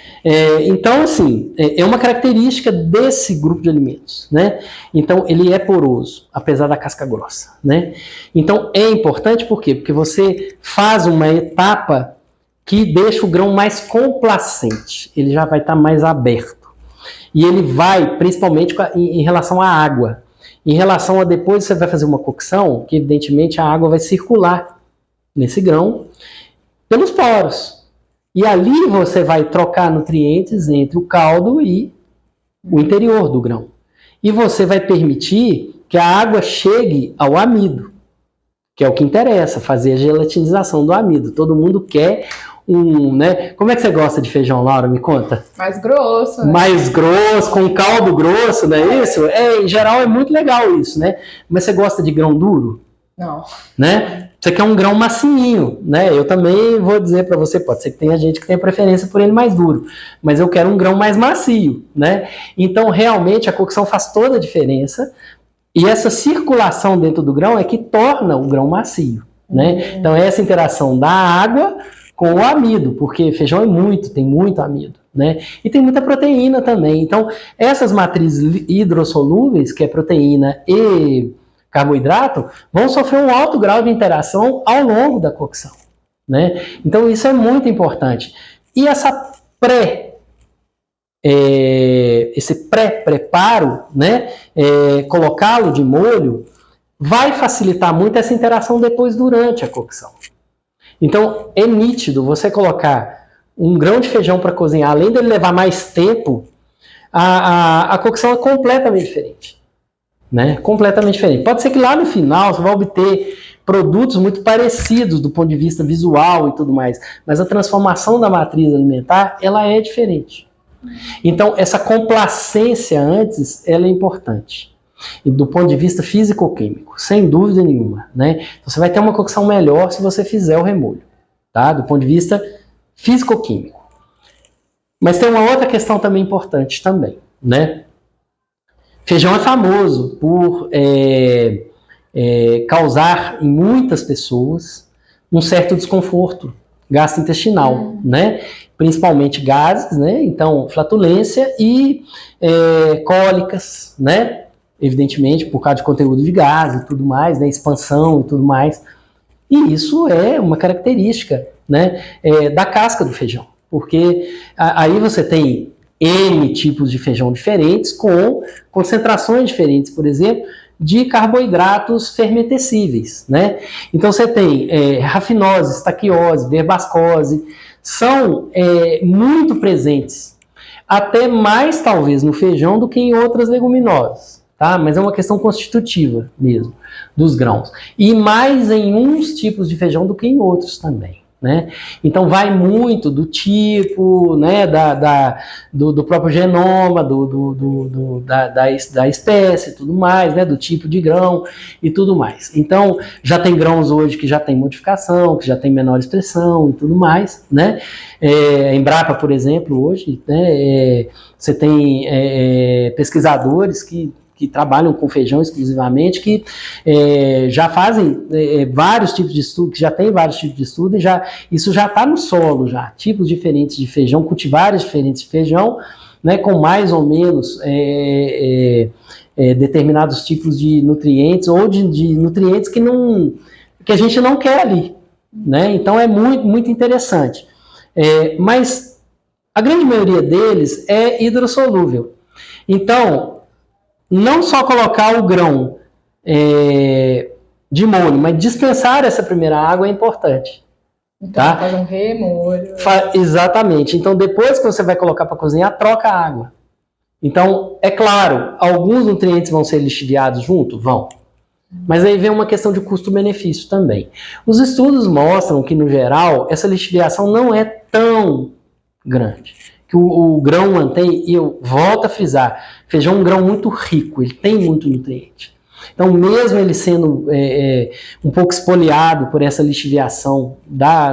Então, assim, é uma característica desse grupo de alimentos, né? Então, ele é poroso, apesar da casca grossa, né? Então, é importante por quê? Porque você faz uma etapa que deixa o grão mais complacente, ele já vai estar mais aberto. E ele vai, principalmente em relação à água. Em relação a depois você vai fazer uma cocção, que evidentemente a água vai circular nesse grão pelos poros. E ali você vai trocar nutrientes entre o caldo e o interior do grão. E você vai permitir que a água chegue ao amido, que é o que interessa, fazer a gelatinização do amido. Todo mundo quer né? Como é que você gosta de feijão, Laura? Me conta. Mais grosso. Né? Mais grosso, com caldo grosso, não é isso? Em geral é muito legal isso, né? Mas você gosta de grão duro? Não. Né? Você quer um grão macinho, né? Eu também vou dizer para você, pode ser que tenha gente que tenha preferência por ele mais duro, mas eu quero um grão mais macio, né? Então, realmente, a cocção faz toda a diferença e essa circulação dentro do grão é que torna o grão macio, né? Então, é essa interação da água com o amido, porque feijão tem muito amido, né? E tem muita proteína também. Então, essas matrizes hidrossolúveis, que é proteína e carboidrato, vão sofrer um alto grau de interação ao longo da cocção, né? Então, isso é muito importante. E esse pré-preparo, né? Colocá-lo de molho, vai facilitar muito essa interação depois durante a cocção. Então, é nítido você colocar um grão de feijão para cozinhar, além dele levar mais tempo, a cocção é completamente diferente. Né? Completamente diferente. Pode ser que lá no final você vai obter produtos muito parecidos do ponto de vista visual e tudo mais, mas a transformação da matriz alimentar, ela é diferente. Então, essa complacência antes, ela é importante. E do ponto de vista físico-químico, sem dúvida nenhuma, né? Então, você vai ter uma cocção melhor se você fizer o remolho, tá? Do ponto de vista físico-químico. Mas tem uma outra questão também importante também, né? Feijão é famoso por causar em muitas pessoas um certo desconforto gastrointestinal, né? Principalmente gases, né? Então, flatulência e cólicas, né? Evidentemente, por causa de conteúdo de gás e tudo mais, né, expansão e tudo mais. E isso é uma característica, né, da casca do feijão, porque aí você tem N tipos de feijão diferentes, com concentrações diferentes, por exemplo, de carboidratos fermentescíveis, né? Então você tem rafinose, estaquiose, verbascose, são muito presentes, até mais talvez no feijão do que em outras leguminosas, tá? Mas é uma questão constitutiva mesmo dos grãos, e mais em uns tipos de feijão do que em outros também, né? Então vai muito do tipo, né, do próprio genoma, da espécie e tudo mais, né, do tipo de grão e tudo mais. Então já tem grãos hoje que já tem modificação, que já tem menor expressão e tudo mais, né? Embrapa, por exemplo, hoje, né, você tem pesquisadores que trabalham com feijão exclusivamente, que já fazem vários tipos de estudo, que já tem vários tipos de estudo, e isso já está no solo, já, tipos diferentes de feijão, cultivares diferentes de feijão, né, com mais ou menos determinados tipos de nutrientes, ou de nutrientes que a gente não quer ali, né? Então é muito, muito interessante. Mas a grande maioria deles é hidrossolúvel. Então, não só colocar o grão de molho, mas dispensar essa primeira água é importante. Então, tá? Faz um remolho. Exatamente. Então, depois que você vai colocar para cozinhar, troca a água. Então, é claro, alguns nutrientes vão ser lixiviados junto? Vão. Mas aí vem uma questão de custo-benefício também. Os estudos mostram que, no geral, essa lixiviação não é tão grande. Que o grão mantém, e eu volto a frisar, feijão é um grão muito rico, ele tem muito nutriente. Então, mesmo ele sendo um pouco espoliado por essa lixiviação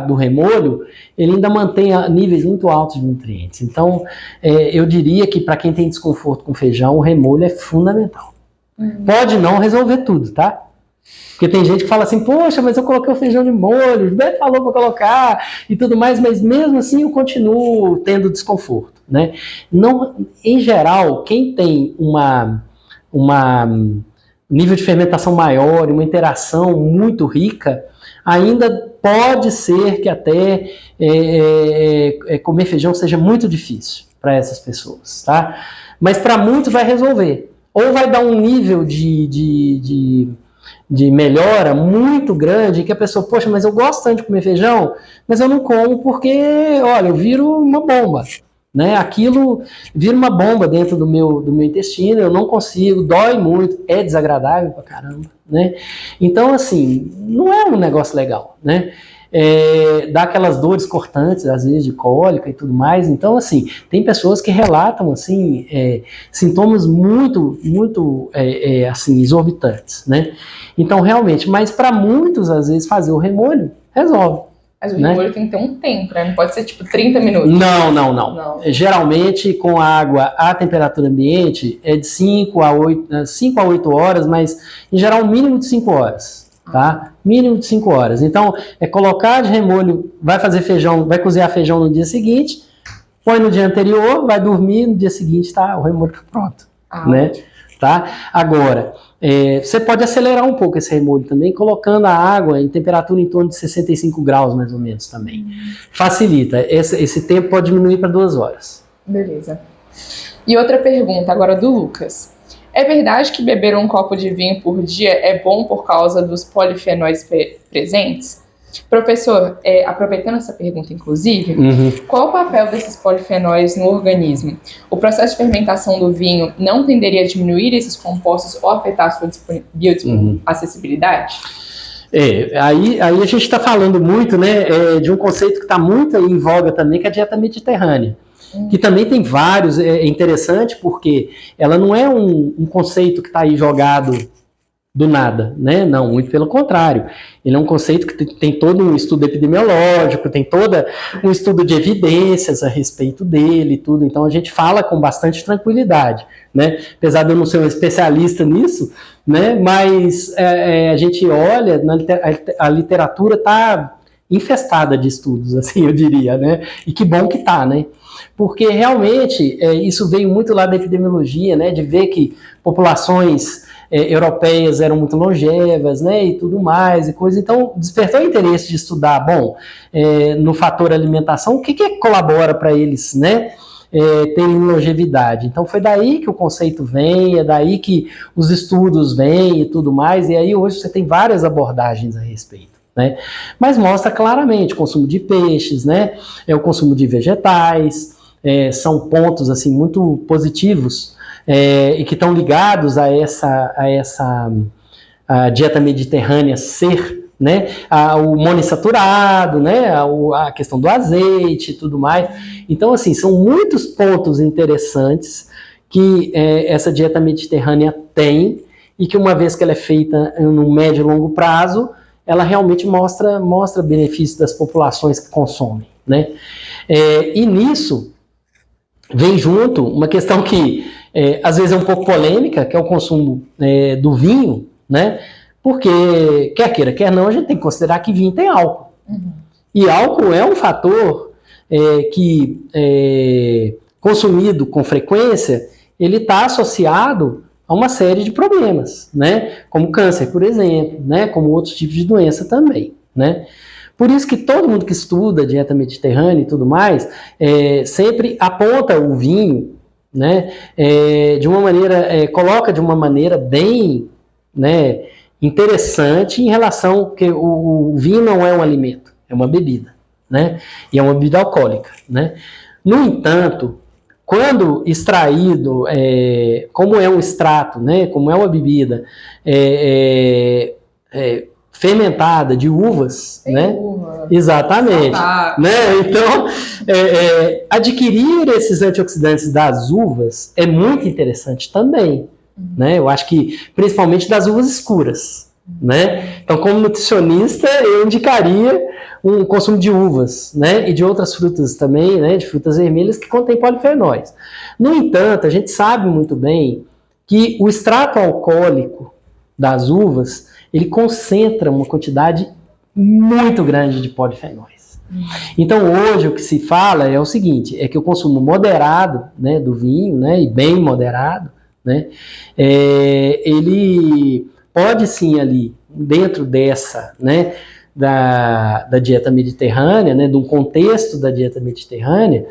do remolho, ele ainda mantém níveis muito altos de nutrientes. Então, eu diria que para quem tem desconforto com feijão, o remolho é fundamental. Pode não resolver tudo, tá? Porque tem gente que fala assim, poxa, mas eu coloquei o feijão de molho, o Beto falou para colocar e tudo mais, mas mesmo assim eu continuo tendo desconforto, né? Não, em geral, quem tem uma nível de fermentação maior, uma interação muito rica, ainda pode ser que até comer feijão seja muito difícil para essas pessoas, tá? Mas para muitos vai resolver. Ou vai dar um nível de melhora muito grande, que a pessoa, poxa, mas eu gosto tanto de comer feijão, mas eu não como porque, olha, eu viro uma bomba, né? Aquilo vira uma bomba dentro do meu intestino, eu não consigo, dói muito, é desagradável pra caramba, né? Então, assim, não é um negócio legal, né? Dá aquelas dores cortantes, às vezes, de cólica e tudo mais. Então, assim, tem pessoas que relatam, assim, sintomas muito, muito, assim, exorbitantes, né? Então, realmente, mas para muitos, às vezes, fazer o remolho resolve. Mas o remolho tem que ter um tempo, né? Não pode ser, tipo, 30 minutos. Não. Geralmente, com a água à temperatura ambiente, é de 5 a 8 horas, mas, em geral, um mínimo de 5 horas. Tá? Mínimo de 5 horas. Então, colocar de remolho, vai fazer feijão, vai cozinhar feijão no dia seguinte, põe no dia anterior, vai dormir, no dia seguinte o remolho está pronto. Né? Tá? Agora, você pode acelerar um pouco esse remolho também, colocando a água em temperatura em torno de 65 graus, mais ou menos, também. Facilita. Esse tempo pode diminuir para 2 horas. Beleza. E outra pergunta agora do Lucas. É verdade que beber um copo de vinho por dia é bom por causa dos polifenóis presentes? Professor, aproveitando essa pergunta, inclusive, qual o papel desses polifenóis no organismo? O processo de fermentação do vinho não tenderia a diminuir esses compostos ou afetar a sua bioacessibilidade? Aí a gente está falando muito, né, de um conceito que está muito aí em voga também, que é a dieta mediterrânea. Que também tem vários, é interessante porque ela não é um conceito que está aí jogado do nada, né? Não, muito pelo contrário. Ele é um conceito que tem todo um estudo epidemiológico, tem todo um estudo de evidências a respeito dele e tudo, então a gente fala com bastante tranquilidade, né? Apesar de eu não ser um especialista nisso, né? Mas a gente olha, a literatura está infestada de estudos, assim eu diria, né? E que bom que está, né? Porque realmente isso veio muito lá da epidemiologia, né, de ver que populações europeias eram muito longevas, né, e tudo mais, e coisa. Então, despertou o interesse de estudar, no fator alimentação, o que colabora para eles, né, tem longevidade. Então foi daí que o conceito vem, é daí que os estudos vêm e tudo mais, e aí hoje você tem várias abordagens a respeito. Né? Mas mostra claramente o consumo de peixes, né? O consumo de vegetais, são pontos assim, muito positivos e que estão ligados a essa dieta mediterrânea ser, né, o monoinsaturado, né, a questão do azeite e tudo mais. Então, assim, são muitos pontos interessantes que essa dieta mediterrânea tem e que uma vez que ela é feita no médio e longo prazo, ela realmente mostra benefícios das populações que consomem, né? E nisso vem junto uma questão que às vezes é um pouco polêmica, que é o consumo do vinho, né? Porque, quer queira, quer não, a gente tem que considerar que vinho tem álcool. Uhum. E álcool é um fator que, consumido com frequência, ele está associado a uma série de problemas, né? Como câncer, por exemplo, né? Como outros tipos de doença também, né? Por isso que todo mundo que estuda dieta mediterrânea e tudo mais, sempre aponta o vinho, né? De uma maneira, coloca de uma maneira bem, né, interessante em relação que o vinho não é um alimento, é uma bebida, né? E é uma bebida alcoólica, né? No entanto, quando extraído, como é um extrato, né? Como é uma bebida fermentada de uvas, tem né? Uva. Exatamente. Né? Então, adquirir esses antioxidantes das uvas é muito interessante também. Né? Eu acho que principalmente das uvas escuras, né? Então, como nutricionista, eu indicaria um consumo de uvas, né? E de outras frutas também, né? De frutas vermelhas que contêm polifenóis. No entanto, a gente sabe muito bem que o extrato alcoólico das uvas, ele concentra uma quantidade muito grande de polifenóis. Então, hoje o que se fala é o seguinte, é que o consumo moderado, né, do vinho, né, e bem moderado, né, ele pode sim ali, dentro dessa, né, da dieta mediterrânea, né, de um contexto da dieta mediterrânea,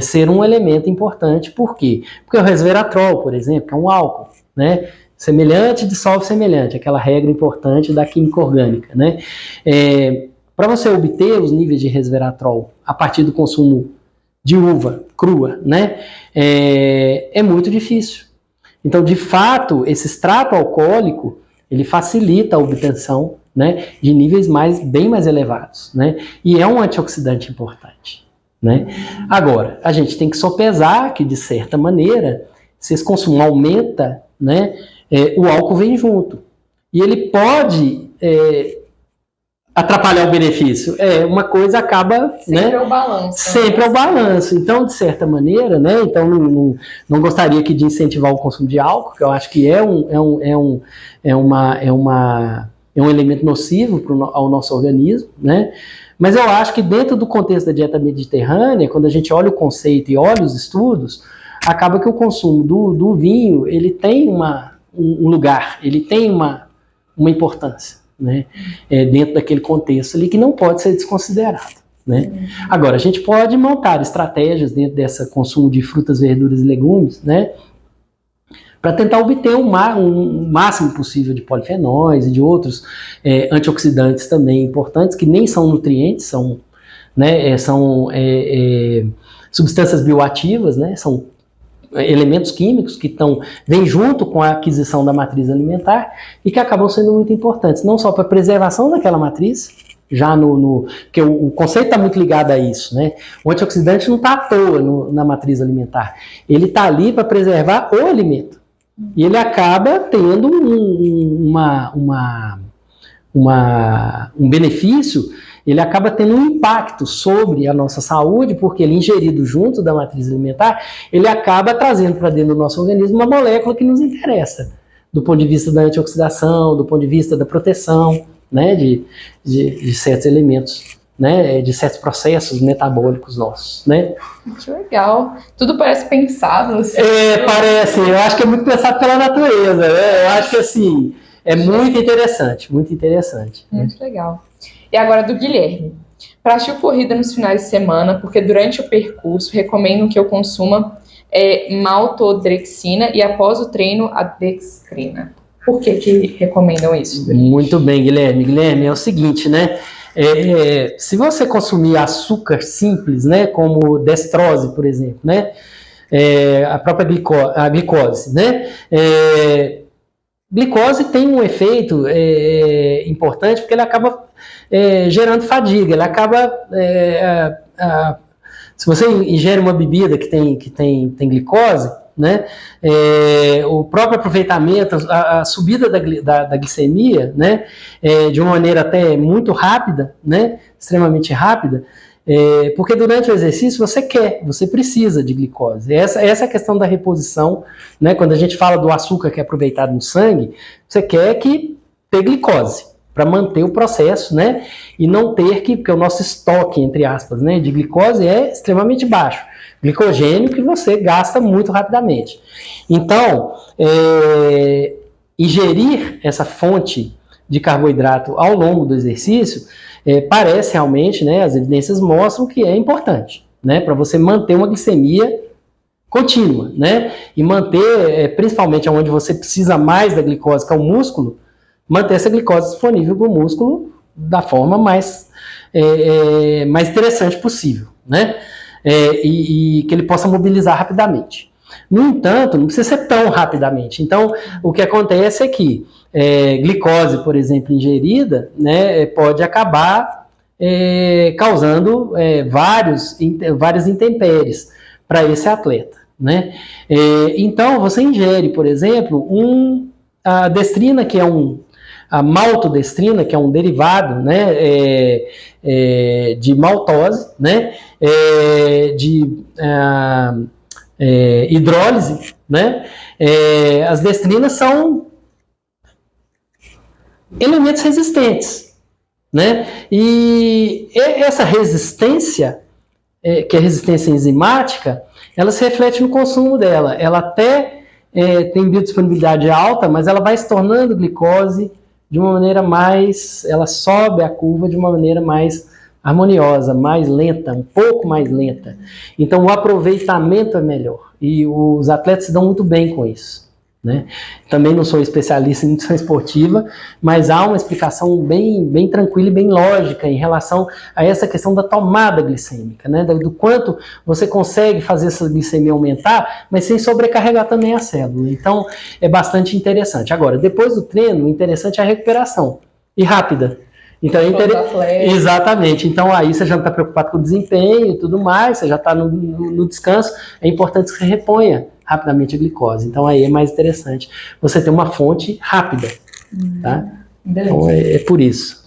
ser um elemento importante. Por quê? Porque o resveratrol, por exemplo, que é um álcool, né, semelhante dissolve semelhante, aquela regra importante da química orgânica, né, para você obter os níveis de resveratrol a partir do consumo de uva crua, né, é muito difícil. Então, de fato, esse extrato alcoólico, ele facilita a obtenção, né, de níveis bem mais elevados, né, e é um antioxidante importante, né. Agora, a gente tem que sopesar que, de certa maneira, se esse consumo aumenta, né, o álcool vem junto. E ele pode atrapalhar o benefício. Uma coisa acaba... Sempre, né, é o balanço. Sempre é o balanço. Então, de certa maneira, né, então não gostaria aqui de incentivar o consumo de álcool, que eu acho que é um elemento nocivo ao nosso organismo, né? Mas eu acho que dentro do contexto da dieta mediterrânea, quando a gente olha o conceito e olha os estudos, acaba que o consumo do vinho, ele tem um lugar, ele tem uma importância, né, dentro daquele contexto ali que não pode ser desconsiderado, né. Agora, a gente pode montar estratégias dentro desse consumo de frutas, verduras e legumes, né, para tentar obter um máximo possível de polifenóis e de outros antioxidantes também importantes, que nem são nutrientes, são, né, substâncias bioativas, né, são elementos químicos que vêm junto com a aquisição da matriz alimentar e que acabam sendo muito importantes, não só para a preservação daquela matriz, já porque o conceito está muito ligado a isso, né? O antioxidante não está à toa na matriz alimentar, ele está ali para preservar o alimento, e ele acaba tendo um benefício, ele acaba tendo um impacto sobre a nossa saúde, porque ele ingerido junto da matriz alimentar, ele acaba trazendo para dentro do nosso organismo uma molécula que nos interessa, do ponto de vista da antioxidação, do ponto de vista da proteção, né, de certos elementos, né, de certos processos metabólicos nossos, né. Que legal. Tudo parece pensado. Assim. Parece. Eu acho que é muito pensado pela natureza, né? Eu acho que, assim, é muito interessante, muito interessante. Muito legal. E agora do Guilherme. Pratico corrida nos finais de semana, porque durante o percurso recomendam que eu consuma maltodextrina e após o treino a dextrina. Por que recomendam isso? Muito bem, Guilherme. Guilherme, é o seguinte, né? Se você consumir açúcar simples, né, como destrose, por exemplo, né, a própria glicose, né, glicose tem um efeito importante porque ele acaba gerando fadiga, ele acaba se você ingere uma bebida que tem glicose, né, o próprio aproveitamento, a subida da glicemia, né, de uma maneira até muito rápida, né, extremamente rápida, porque durante o exercício você precisa de glicose. Essa é a questão da reposição, né, quando a gente fala do açúcar que é aproveitado no sangue, você quer que ter glicose para manter o processo, né, e não ter porque o nosso estoque, entre aspas, né, de glicose é extremamente baixo. Glicogênio que você gasta muito rapidamente. Então, ingerir essa fonte de carboidrato ao longo do exercício parece realmente, né, as evidências mostram que é importante, né, para você manter uma glicemia contínua, né, e manter, principalmente onde você precisa mais da glicose, que é o músculo, manter essa glicose disponível para o músculo da forma mais interessante possível, né, e que ele possa mobilizar rapidamente. No entanto, não precisa ser tão rapidamente. Então, o que acontece é que glicose, por exemplo, ingerida, né, pode acabar causando várias intempéries para esse atleta, né? Então, você ingere, por exemplo, a destrina, que é a maltodestrina, que é um derivado, né, de maltose, né, de hidrólise, né? As destrinas são elementos resistentes, né? E essa resistência, que é resistência enzimática, ela se reflete no consumo dela. Ela até tem biodisponibilidade alta, mas ela vai se tornando glicose de uma maneira ela sobe a curva de uma maneira mais harmoniosa, mais lenta, um pouco mais lenta. Então o aproveitamento é melhor e os atletas se dão muito bem com isso, né? Também não sou especialista em nutrição esportiva, mas há uma explicação bem tranquila e bem lógica em relação a essa questão da tomada glicêmica, né? Do quanto você consegue fazer essa glicemia aumentar, mas sem sobrecarregar também a célula. Então é bastante interessante. Agora, depois do treino, o interessante é a recuperação e rápida. Então, exatamente. Então, aí você já não está preocupado com o desempenho e tudo mais, você já está no descanso. É importante que você reponha rapidamente a glicose. Então, aí é mais interessante você ter uma fonte rápida. Tá? Então, é por isso.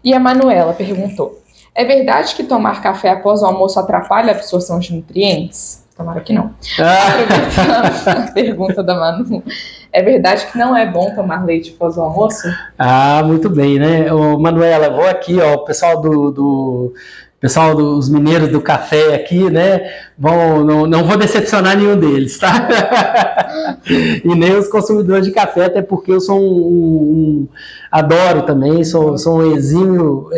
E a Manuela perguntou: é verdade que tomar café após o almoço atrapalha a absorção de nutrientes? Tomara que não. Aproveitando a pergunta da Manu, é verdade que não é bom tomar leite após o almoço? Muito bem, né? Manuela, vou aqui, ó, o pessoal pessoal dos mineiros do café aqui, né? Não vou decepcionar nenhum deles, tá? E nem os consumidores de café, até porque eu sou adoro também, sou um exímio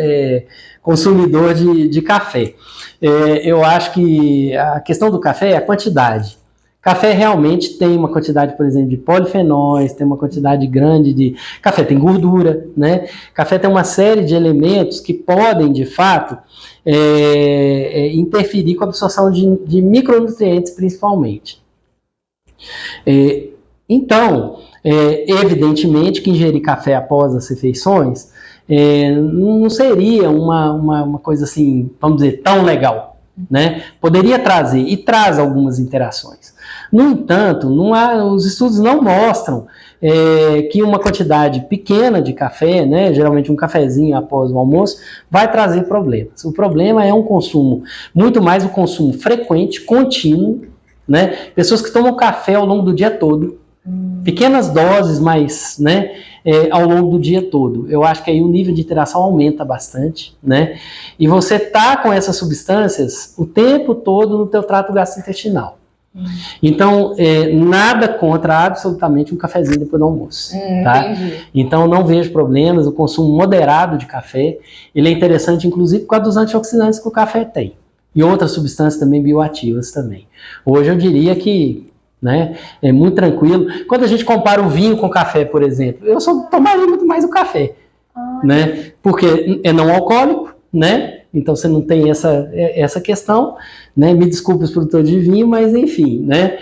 consumidor de café. Eu acho que a questão do café é a quantidade. Café realmente tem uma quantidade, por exemplo, de polifenóis, tem uma quantidade grande de... Café tem gordura, né? Café tem uma série de elementos que podem, de fato, interferir com a absorção de micronutrientes, principalmente. Então, evidentemente que ingerir café após as refeições não seria uma coisa assim, vamos dizer, tão legal, né? Poderia trazer, e traz algumas interações. No entanto, os estudos não mostram que uma quantidade pequena de café, né, geralmente um cafezinho após o almoço, vai trazer problemas. O problema é um consumo, muito mais o consumo frequente, contínuo, né? Pessoas que tomam café ao longo do dia todo, pequenas doses, mas, né, ao longo do dia todo. Eu acho que aí o nível de interação aumenta bastante, né? E você tá com essas substâncias o tempo todo no teu trato gastrointestinal. Então, nada contra absolutamente um cafezinho depois do almoço. Tá? Entendi. Então, não vejo problemas, o consumo moderado de café, ele é interessante, inclusive, por causa dos antioxidantes que o café tem. E outras substâncias também bioativas também. Hoje eu diria que, né, é muito tranquilo. Quando a gente compara o vinho com o café, por exemplo, eu só tomaria muito mais o café. Né? Porque é não alcoólico, né? Então você não tem essa questão, né? Me desculpe os produtores de vinho, mas enfim, né?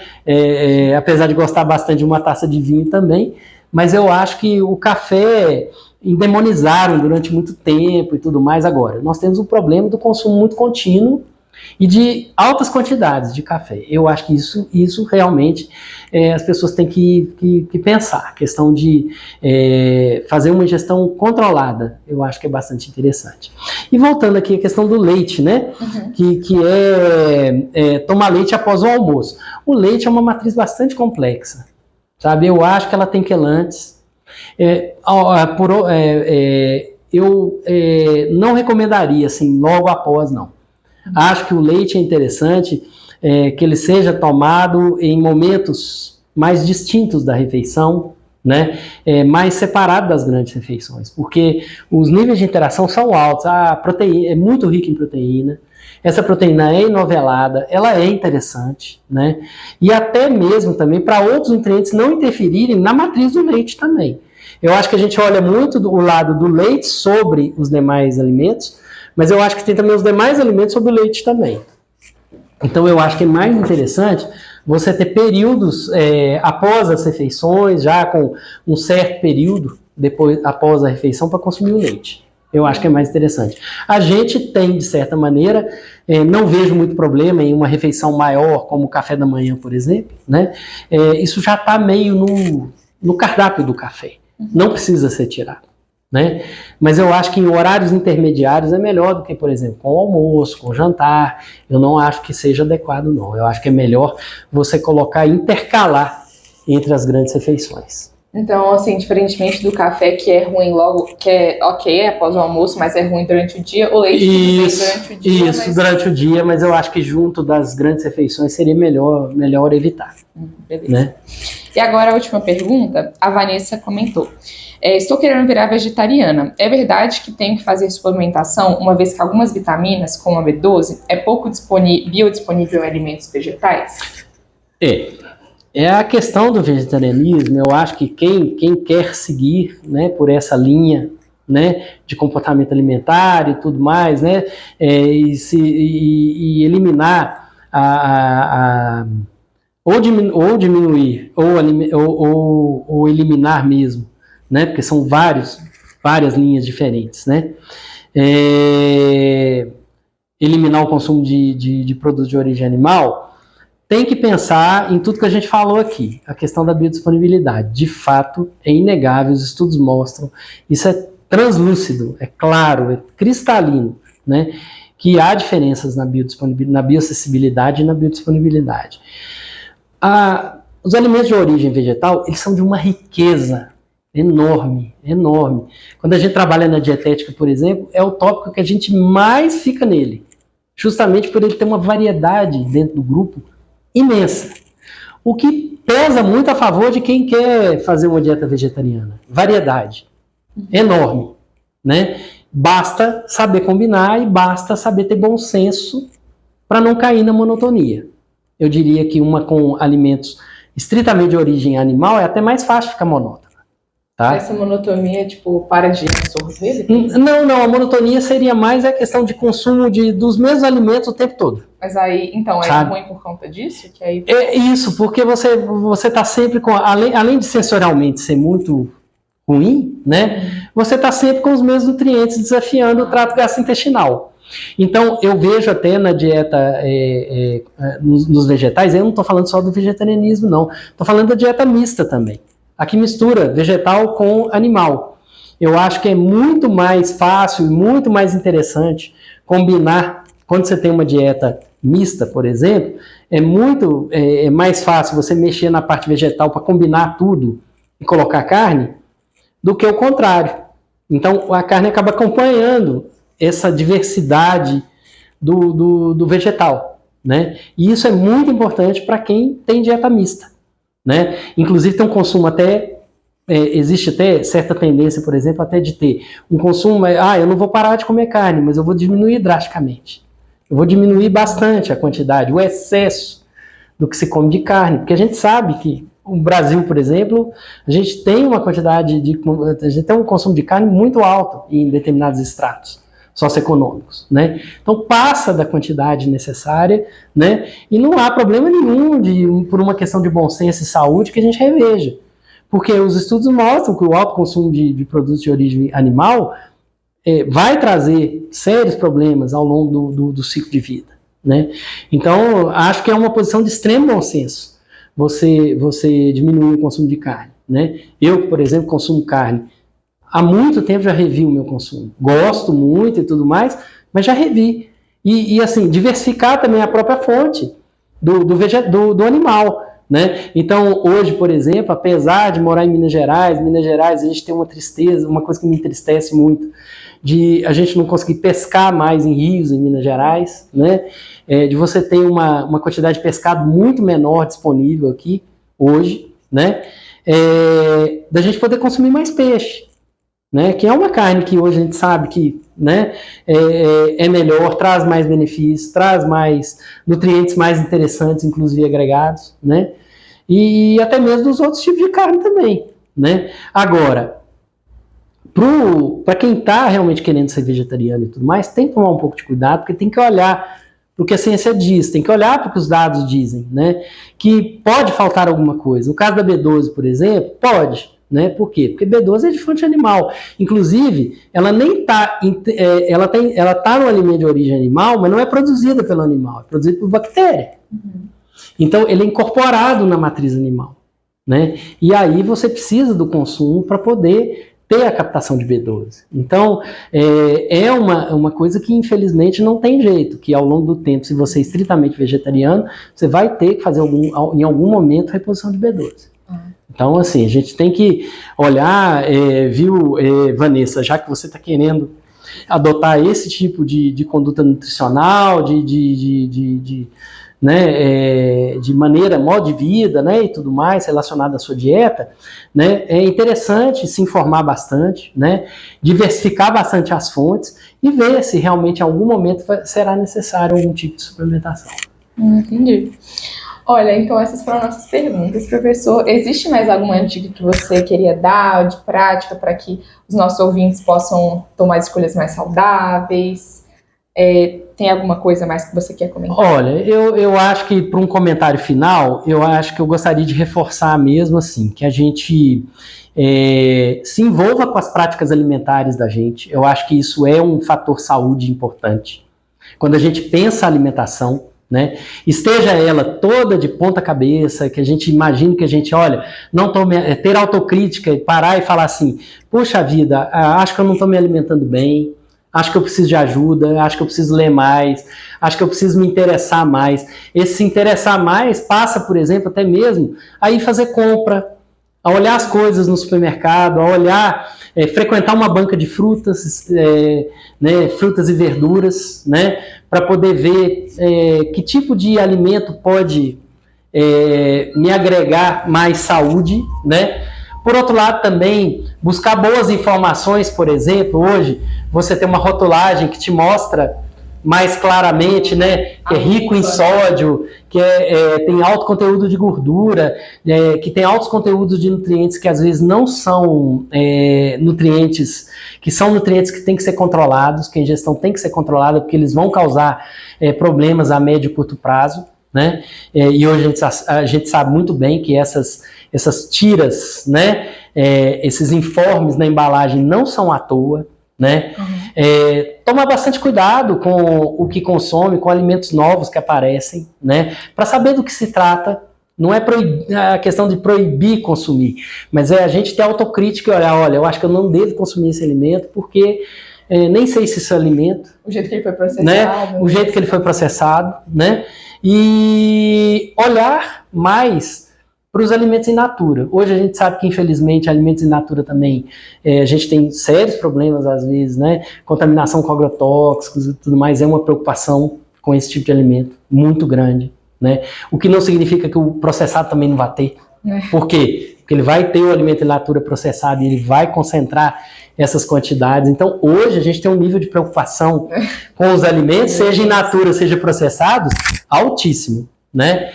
Apesar de gostar bastante de uma taça de vinho também, mas eu acho que o café endemonizaram durante muito tempo e tudo mais. Agora, nós temos o problema do consumo muito contínuo e de altas quantidades de café. Eu acho que isso realmente as pessoas têm que pensar. A questão de fazer uma ingestão controlada, eu acho que é bastante interessante. E voltando aqui à questão do leite, né? Uhum. Que é tomar leite após o almoço. O leite é uma matriz bastante complexa, sabe? Eu acho que ela tem quelantes. Eu não recomendaria assim logo após, não. Acho que o leite é interessante que ele seja tomado em momentos mais distintos da refeição, né? Mais separado das grandes refeições, porque os níveis de interação são altos, a proteína é muito rica em proteína, essa proteína é enovelada, ela é interessante, né? E até mesmo também para outros nutrientes não interferirem na matriz do leite também. Eu acho que a gente olha muito o lado do leite sobre os demais alimentos, mas eu acho que tem também os demais alimentos sobre o leite também. Então eu acho que é mais interessante você ter períodos após as refeições, já com um certo período após a refeição para consumir o leite. Eu acho que é mais interessante. A gente tem, de certa maneira, não vejo muito problema em uma refeição maior, como o café da manhã, por exemplo, né? Isso já está meio no cardápio do café. Não precisa ser tirado. Né? Mas eu acho que em horários intermediários é melhor do que, por exemplo, com o almoço, com o jantar. Eu não acho que seja adequado, não. Eu acho que é melhor você colocar, intercalar entre as grandes refeições. Então, assim, diferentemente do café, que é ruim logo, que é ok após o almoço, mas é ruim durante o dia, o leite durante o dia. Durante o dia, mas eu acho que junto das grandes refeições seria melhor evitar. Beleza. Né? E agora a última pergunta, a Vanessa comentou. Estou querendo virar vegetariana. É verdade que tenho que fazer suplementação, uma vez que algumas vitaminas, como a B12, é pouco biodisponível em alimentos vegetais? É a questão do vegetarianismo. Eu acho que quem quer seguir, né, por essa linha, né, de comportamento alimentar e tudo mais, né, e eliminar ou diminuir ou eliminar mesmo, né, porque são várias linhas diferentes, né, eliminar o consumo de produtos de origem animal, tem que pensar em tudo que a gente falou aqui, a questão da biodisponibilidade. De fato, é inegável, os estudos mostram, isso é translúcido, é claro, é cristalino, né, que há diferenças na biocessibilidade e na biodisponibilidade. Os alimentos de origem vegetal, eles são de uma riqueza enorme, enorme. Quando a gente trabalha na dietética, por exemplo, é o tópico que a gente mais fica nele, justamente por ele ter uma variedade dentro do grupo imensa. O que pesa muito a favor de quem quer fazer uma dieta vegetariana. Variedade enorme, né? Basta saber combinar e basta saber ter bom senso para não cair na monotonia. Eu diria que uma com alimentos estritamente de origem animal é até mais fácil ficar monótona. Tá? Essa monotonia, tipo, para de absorver? Não, a monotonia seria mais a questão de consumo dos mesmos alimentos o tempo todo. Mas aí, então, é ruim por conta disso? Que aí... É isso, porque você tá sempre com, além de sensorialmente ser muito ruim, né, você tá sempre com os mesmos nutrientes desafiando o trato gastrointestinal. Então, eu vejo até na dieta, nos vegetais, eu não estou falando só do vegetarianismo, não. Estou falando da dieta mista também. Aqui mistura vegetal com animal. Eu acho que é muito mais fácil e muito mais interessante combinar, quando você tem uma dieta mista, por exemplo, é mais fácil você mexer na parte vegetal para combinar tudo e colocar carne, do que o contrário. Então, a carne acaba acompanhando essa diversidade do vegetal, né? E isso é muito importante para quem tem dieta mista, né? Inclusive tem um consumo até, existe até certa tendência, por exemplo, até de ter um consumo, eu não vou parar de comer carne, mas eu vou diminuir drasticamente. Eu vou diminuir bastante a quantidade, o excesso do que se come de carne, porque a gente sabe que o Brasil, por exemplo, a gente tem uma quantidade a gente tem um consumo de carne muito alto em determinados estratos socioeconômicos, né? Então passa da quantidade necessária, né? E não há problema nenhum por uma questão de bom senso e saúde que a gente reveja, porque os estudos mostram que o alto consumo de produtos de origem animal vai trazer sérios problemas ao longo do ciclo de vida, né? Então acho que é uma posição de extremo bom senso você diminuir o consumo de carne, né? Eu, por exemplo, consumo carne. Há muito tempo já revi o meu consumo. Gosto muito e tudo mais, mas já revi. E assim, diversificar também a própria fonte do animal, né? Então, hoje, por exemplo, apesar de morar em Minas Gerais a gente tem uma tristeza, uma coisa que me entristece muito, de a gente não conseguir pescar mais em rios em Minas Gerais, né? De você ter uma quantidade de pescado muito menor disponível aqui, hoje, né? Da gente poder consumir mais peixe, né? Que é uma carne que hoje a gente sabe que, né, é melhor, traz mais benefícios, traz mais nutrientes mais interessantes, inclusive agregados, né? E até mesmo dos outros tipos de carne também, né? Agora, para quem está realmente querendo ser vegetariano e tudo mais, tem que tomar um pouco de cuidado, porque tem que olhar para o que a ciência diz, tem que olhar para o que os dados dizem, né? Que pode faltar alguma coisa. No caso da B12, por exemplo, pode, né? Por quê? Porque B12 é de fonte animal. Inclusive, ela nem está, ela tá no alimento de origem animal, mas não é produzida pelo animal, é produzida por bactéria. Então, ele é incorporado na matriz animal, né? E aí você precisa do consumo para poder ter a captação de B12. Então, é uma coisa que, infelizmente, não tem jeito, que ao longo do tempo, se você é estritamente vegetariano, você vai ter que fazer, em algum momento, reposição de B12. Então, assim, a gente tem que olhar, viu, Vanessa, já que você está querendo adotar esse tipo de conduta nutricional, né, de maneira, modo de vida, né, e tudo mais relacionado à sua dieta, né, é interessante se informar bastante, né, diversificar bastante as fontes e ver se realmente em algum momento será necessário algum tipo de suplementação. Entendi. Olha, então essas foram nossas perguntas, professor. Existe mais alguma dica que você queria dar de prática para que os nossos ouvintes possam tomar escolhas mais saudáveis? Tem alguma coisa mais que você quer comentar? Olha, eu acho que para um comentário final, eu acho que eu gostaria de reforçar mesmo assim, que a gente se envolva com as práticas alimentares da gente. Eu acho que isso é um fator saúde importante. Quando a gente pensa a alimentação, né, esteja ela toda de ponta cabeça, que a gente imagine que a gente, olha, não ter autocrítica e parar e falar assim, puxa vida, acho que eu não estou me alimentando bem, acho que eu preciso de ajuda, acho que eu preciso ler mais, acho que eu preciso me interessar mais. Esse se interessar mais passa, por exemplo, até mesmo a ir fazer compra, a olhar as coisas no supermercado, a olhar, frequentar uma banca de frutas, né, frutas e verduras, né, para poder ver que tipo de alimento pode me agregar mais saúde, né? Por outro lado, também, buscar boas informações, por exemplo, hoje você tem uma rotulagem que te mostra mais claramente, né, que é rico em sódio, que tem alto conteúdo de gordura, que tem altos conteúdos de nutrientes que às vezes não são nutrientes, que são nutrientes que têm que ser controlados, que a ingestão tem que ser controlada, porque eles vão causar problemas a médio e curto prazo, né? E hoje a gente sabe muito bem que essas tiras, né, esses informes na embalagem não são à toa, né? Tomar bastante cuidado com o que consome, com alimentos novos que aparecem, né? Para saber do que se trata. Não é a questão de proibir consumir, mas é a gente ter autocrítica e olhar, olha, eu acho que eu não devo consumir esse alimento porque nem sei se esse alimento... O jeito que ele foi processado. Né? O jeito que ele foi processado, né? E olhar mais para os alimentos in natura. Hoje a gente sabe que, infelizmente, alimentos in natura também, a gente tem sérios problemas, às vezes, né? Contaminação com agrotóxicos e tudo mais, é uma preocupação com esse tipo de alimento muito grande, né? O que não significa que o processado também não vai ter. Por quê? Porque ele vai ter o alimento in natura processado e ele vai concentrar essas quantidades. Então, hoje, a gente tem um nível de preocupação com os alimentos, seja in natura, seja processados, altíssimo, né?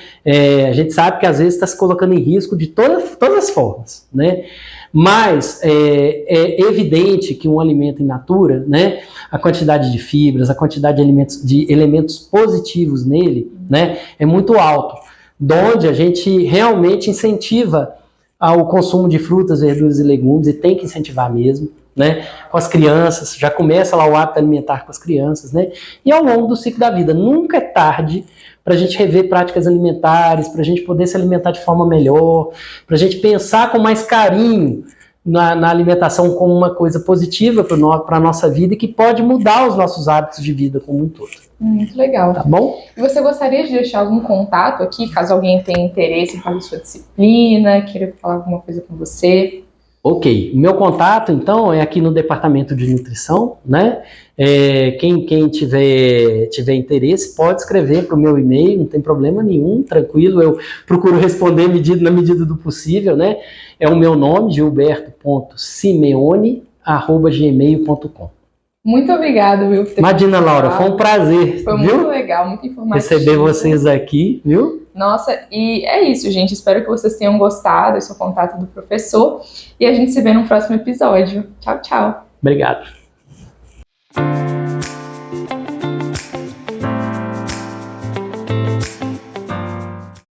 A gente sabe que, às vezes, está se colocando em risco de todas as formas, né? Mas é evidente que um alimento in natura, né, a quantidade de fibras, a quantidade de elementos positivos nele, né, é muito alto, onde a gente realmente incentiva ao consumo de frutas, verduras e legumes, e tem que incentivar mesmo, né, com as crianças, já começa lá o hábito alimentar com as crianças, né, e ao longo do ciclo da vida. Nunca é tarde para a gente rever práticas alimentares, para a gente poder se alimentar de forma melhor, para a gente pensar com mais carinho na alimentação como uma coisa positiva para a nossa vida e que pode mudar os nossos hábitos de vida como um todo. Muito legal. Tá bom? E você gostaria de deixar algum contato aqui, caso alguém tenha interesse em fazer sua disciplina, queira falar alguma coisa com você? Ok, o meu contato, então, é aqui no departamento de nutrição, né? Quem tiver interesse pode escrever para o meu e-mail, não tem problema nenhum, tranquilo, eu procuro responder na medida do possível, né? É o meu nome, gilberto.simeone@gmail.com. Muito obrigada, viu? Imagina, Laura, foi um prazer. Foi viu? muito legal, muito informativo. Receber vocês aqui, viu? Nossa, e é isso, gente. Espero que vocês tenham gostado. Esse é o contato do professor. E a gente se vê no próximo episódio. Tchau, tchau. Obrigado.